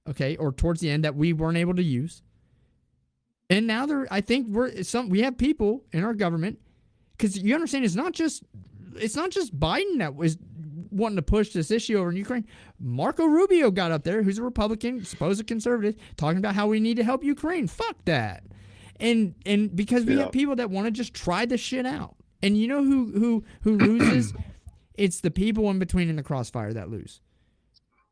okay, or towards the end that we weren't able to use. And now I think we have people in our government, because you understand it's not just Biden that was wanting to push this issue over in Ukraine. Marco Rubio got up there, who's a Republican, supposed conservative, talking about how we need to help Ukraine. Fuck that. And because we have people that want to just try this shit out. And you know who loses? It's the people in between in the crossfire that lose.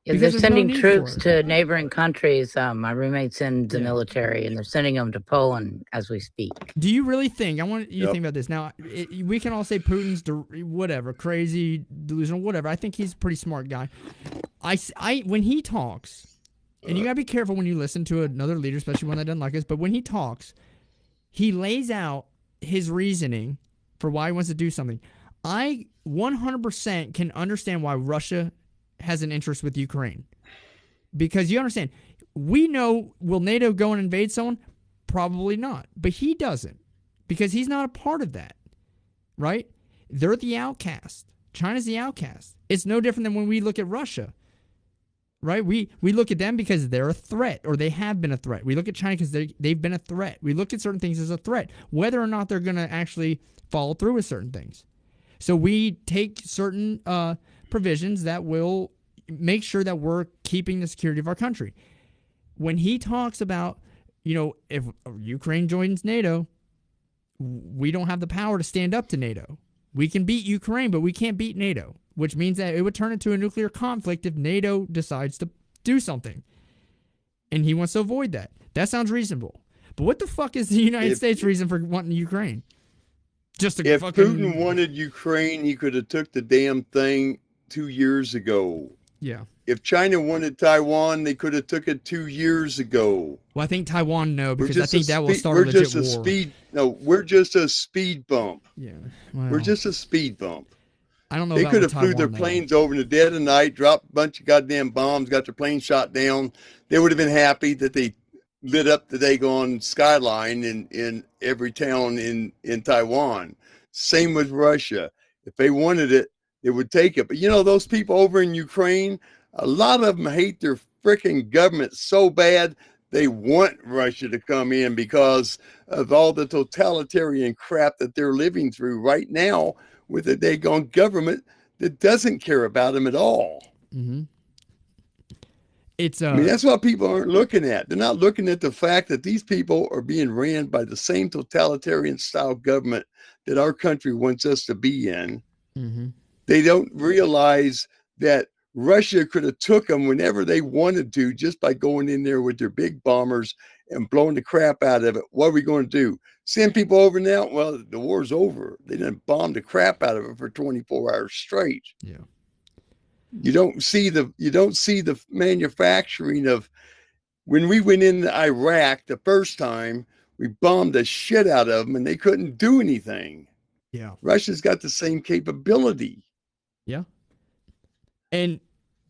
Yeah, Because they're there's no sending need troops for it. to neighboring countries. My roommate's in the Yeah. military, and they're sending them to Poland as we speak. Do you really think? I want you to Yep. think about this. Now, we can all say Putin's whatever, crazy, delusional, whatever. I think he's a pretty smart guy. When he talks, and you gotta be careful when you listen to another leader, especially one that doesn't like us. But when he talks, he lays out his reasoning for why he wants to do something. I 100% can understand why Russia has an interest with Ukraine. Because you understand, we know, will NATO go and invade someone? Probably not. But he doesn't. Because he's not a part of that. Right? They're the outcast. China's the outcast. It's no different than when we look at Russia. Right? We look at them because they're a threat, or they have been a threat. We look at China because they've been a threat. We look at certain things as a threat, whether or not they're going to actually follow through with certain things. So we take certain provisions that will make sure that we're keeping the security of our country. When he talks about, if Ukraine joins NATO, we don't have the power to stand up to NATO. We can beat Ukraine, but we can't beat NATO, which means that it would turn into a nuclear conflict if NATO decides to do something. And he wants to avoid that. That sounds reasonable. But what the fuck is the United States' reason for wanting Ukraine? Just if Putin wanted Ukraine, he could have took the damn thing 2 years ago. Yeah. If China wanted Taiwan, they could have took it 2 years ago. Well, I think Taiwan, no, because I think that will start a legit war. We're just a speed bump. Yeah. Well, we're just a speed bump. I don't know. They about could have Taiwan, flew their planes over in the dead of night, dropped a bunch of goddamn bombs, got their plane shot down. They would have been happy that they lit up the Dagon skyline in every town in Taiwan. Same with Russia. If they wanted it, they would take it. But those people over in Ukraine, a lot of them hate their freaking government so bad they want Russia to come in because of all the totalitarian crap that they're living through right now with a Dagon government that doesn't care about them at all. Mm-hmm. That's what people aren't looking at. They're not looking at the fact that these people are being ran by the same totalitarian style government that our country wants us to be in. Mm-hmm. They don't realize that Russia could have took them whenever they wanted to just by going in there with their big bombers and blowing the crap out of it. What are we going to do? Send people over now? Well, the war's over. They didn't bomb the crap out of it for 24 hours straight. Yeah. You don't see the manufacturing of when we went into Iraq the first time, we bombed the shit out of them and they couldn't do anything. Yeah. Russia's got the same capability. Yeah. And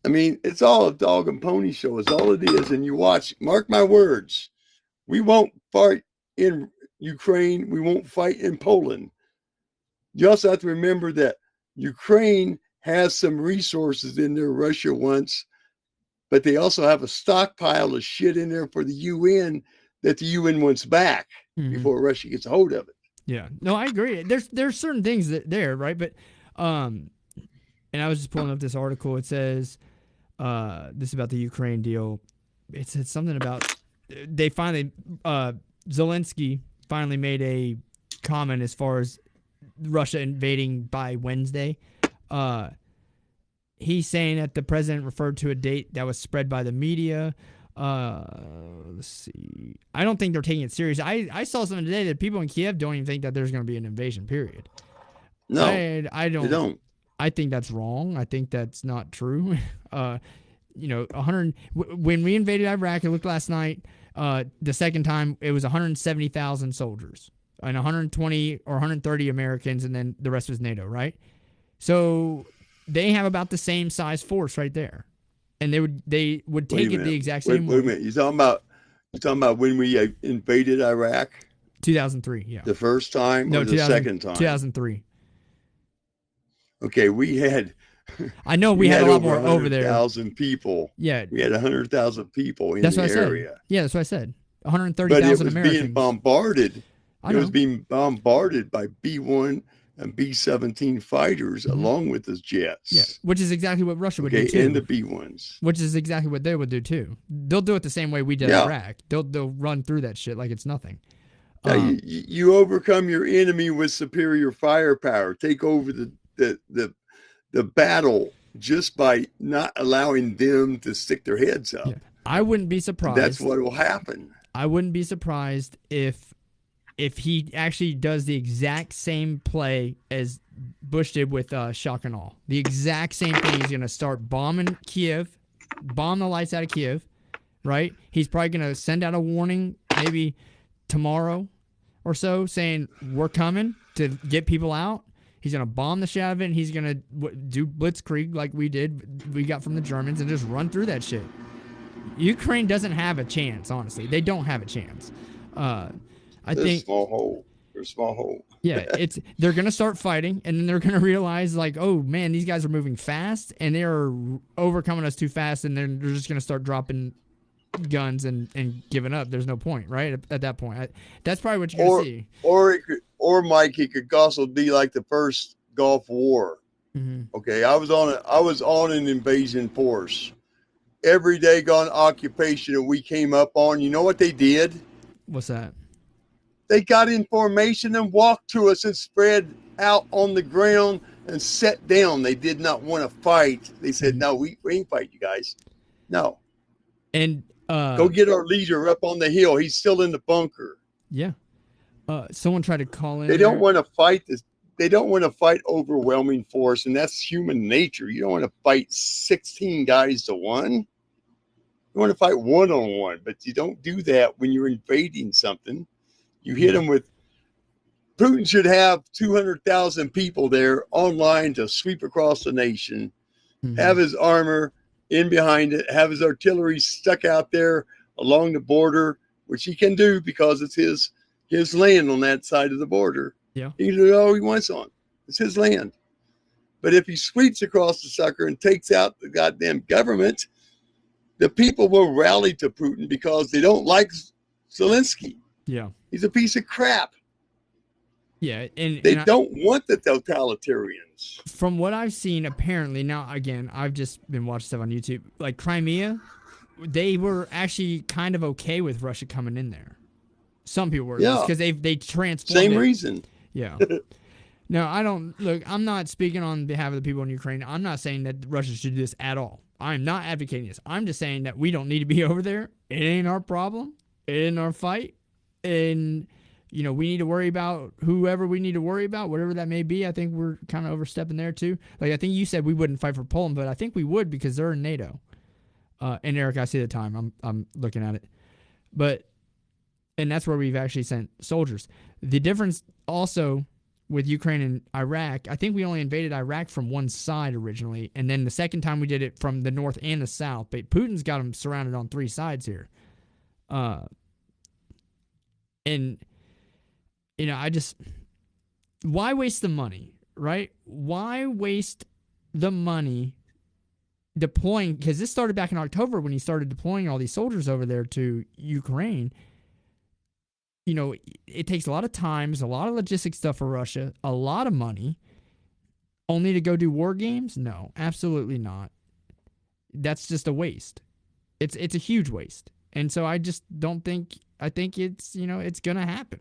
it's all a dog and pony show is all it is. And you watch, mark my words, we won't fight in Ukraine. We won't fight in Poland. You also have to remember that Ukraine has some resources in there Russia wants, but they also have a stockpile of shit in there for the UN that the UN wants back before Russia gets a hold of it. Yeah. No, I agree. There's certain things that there, right? But and I was just pulling up this article. It says this about the Ukraine deal. It said something about they finally Zelensky finally made a comment as far as Russia invading by Wednesday. He's saying that the president referred to a date that was spread by the media. Let's see. I don't think they're taking it serious. I saw something today that people in Kiev don't even think that there's going to be an invasion, period. No, I don't. They don't. I think that's wrong. I think that's not true. 100. When we invaded Iraq, I looked last night. The second time, it was 170,000 soldiers and 120 or 130 Americans, and then the rest was NATO, right? So they have about the same size force right there, and they would take it the exact same way. Wait a minute. You're talking about when we invaded Iraq? 2003. Yeah. The first time or the second time? 2003. Okay, we had. I know we had a lot more over there. 100,000 people. Yeah, we had 100,000 people in the area. Yeah, that's what I said. 130,000 Americans. But it was being bombarded. It was being bombarded by B-1 and B-17 fighters along with the jets. Yeah, which is exactly what Russia would do too. And the B-1s. Which is exactly what they would do too. They'll do it the same way we did Iraq. They'll run through that shit like it's nothing. You overcome your enemy with superior firepower. Take over the battle just by not allowing them to stick their heads up. Yeah. I wouldn't be surprised. That's what will happen. I wouldn't be surprised if he actually does the exact same play as Bush did with shock and awe. The exact same thing. He's going to start bombing Kiev, bomb the lights out of Kiev, right? He's probably going to send out a warning maybe tomorrow or so saying, we're coming to get people out. He's going to bomb the shit out of it, and he's going to do blitzkrieg like we got from the Germans, and just run through that shit. Ukraine doesn't have a chance, honestly. They don't have a chance. I think small hole. There's a small hole. Yeah, they're gonna start fighting, and then they're gonna realize like, oh man, these guys are moving fast, and they are overcoming us too fast, and then they're just gonna start dropping guns and giving up. There's no point, right? At that point, that's probably what you're gonna see. Or Mike, it could also be like the first Gulf War. Mm-hmm. Okay, I was on an invasion force. Every day gone occupation, and we came up on. You know what they did? What's that? They got in formation and walked to us and spread out on the ground and sat down. They did not want to fight. They said, no, we ain't fight you guys. No. And go get our leader up on the hill. He's still in the bunker. Yeah. Someone tried to call in. They don't want to fight this. They don't want to fight overwhelming force, and that's human nature. You don't want to fight 16 guys to one. You want to fight one-on-one, but you don't do that when you're invading something. You hit them with. Putin should have 200,000 people there online to sweep across the nation, have his armor in behind it, have his artillery stuck out there along the border, which he can do because it's his land on that side of the border. Yeah. He can do all he wants on. It's his land. But if he sweeps across the sucker and takes out the goddamn government, the people will rally to Putin because they don't like Zelensky. Yeah. He's a piece of crap. Yeah. They don't want the totalitarians. From what I've seen, apparently, now, again, I've just been watching stuff on YouTube, like Crimea, they were actually kind of okay with Russia coming in there. Some people were. Yeah. Because they transformed Same reason. Yeah. No, I'm not speaking on behalf of the people in Ukraine. I'm not saying that Russia should do this at all. I'm not advocating this. I'm just saying that we don't need to be over there. It ain't our problem. It ain't our fight. And, we need to worry about whoever we need to worry about, whatever that may be. I think we're kind of overstepping there too. Like, I think you said we wouldn't fight for Poland, but I think we would because they're in NATO. And Eric, I see the time. I'm looking at it. And that's where we've actually sent soldiers. The difference also with Ukraine and Iraq, I think we only invaded Iraq from one side originally, and then the second time we did it from the north and the south. But Putin's got them surrounded on three sides here. Why waste the money, right? Why waste the money deploying? Because this started back in October when he started deploying all these soldiers over there to Ukraine. It takes a lot of time, a lot of logistics stuff for Russia, a lot of money, only to go do war games? No, absolutely not. That's just a waste. It's a huge waste. And so I just don't think, I think it's, it's going to happen.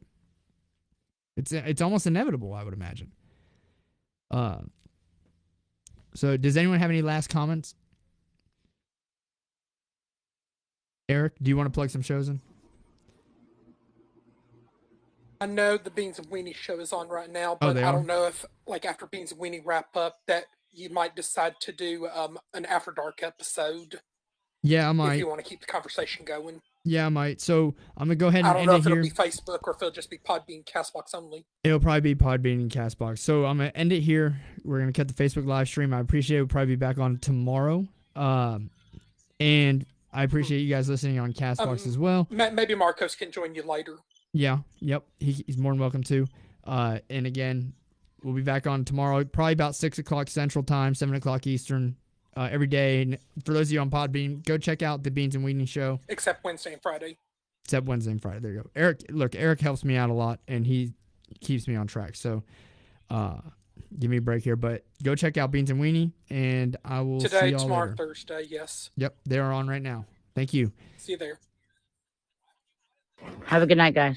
It's almost inevitable, I would imagine. So does anyone have any last comments? Eric, do you want to plug some shows in? I know the Beans and Weenie show is on right now, but I don't know if, after Beans and Weenie wrap up, that you might decide to do an After Dark episode. Yeah, I might. If you want to keep the conversation going. Yeah, I might. So I'm going to go ahead and end it here. I don't know if it'll be Facebook or if it'll just be Podbean, Castbox only. It'll probably be Podbean and Castbox. So I'm going to end it here. We're going to cut the Facebook live stream. I appreciate it. We'll probably be back on tomorrow. And I appreciate you guys listening on Castbox as well. Maybe Marcos can join you later. Yeah, yep. He's more than welcome to. And again, we'll be back on tomorrow, probably about 6 o'clock Central Time, 7 o'clock Eastern, every day. And for those of you on Podbean, go check out the Beans and Weenie show. Except Wednesday and Friday. Except Wednesday and Friday. There you go. Eric helps me out a lot, and he keeps me on track. So give me a break here. But go check out Beans and Weenie, and I will see y'all later. Today, tomorrow, Thursday, yes. Yep, they're on right now. Thank you. See you there. Have a good night, guys.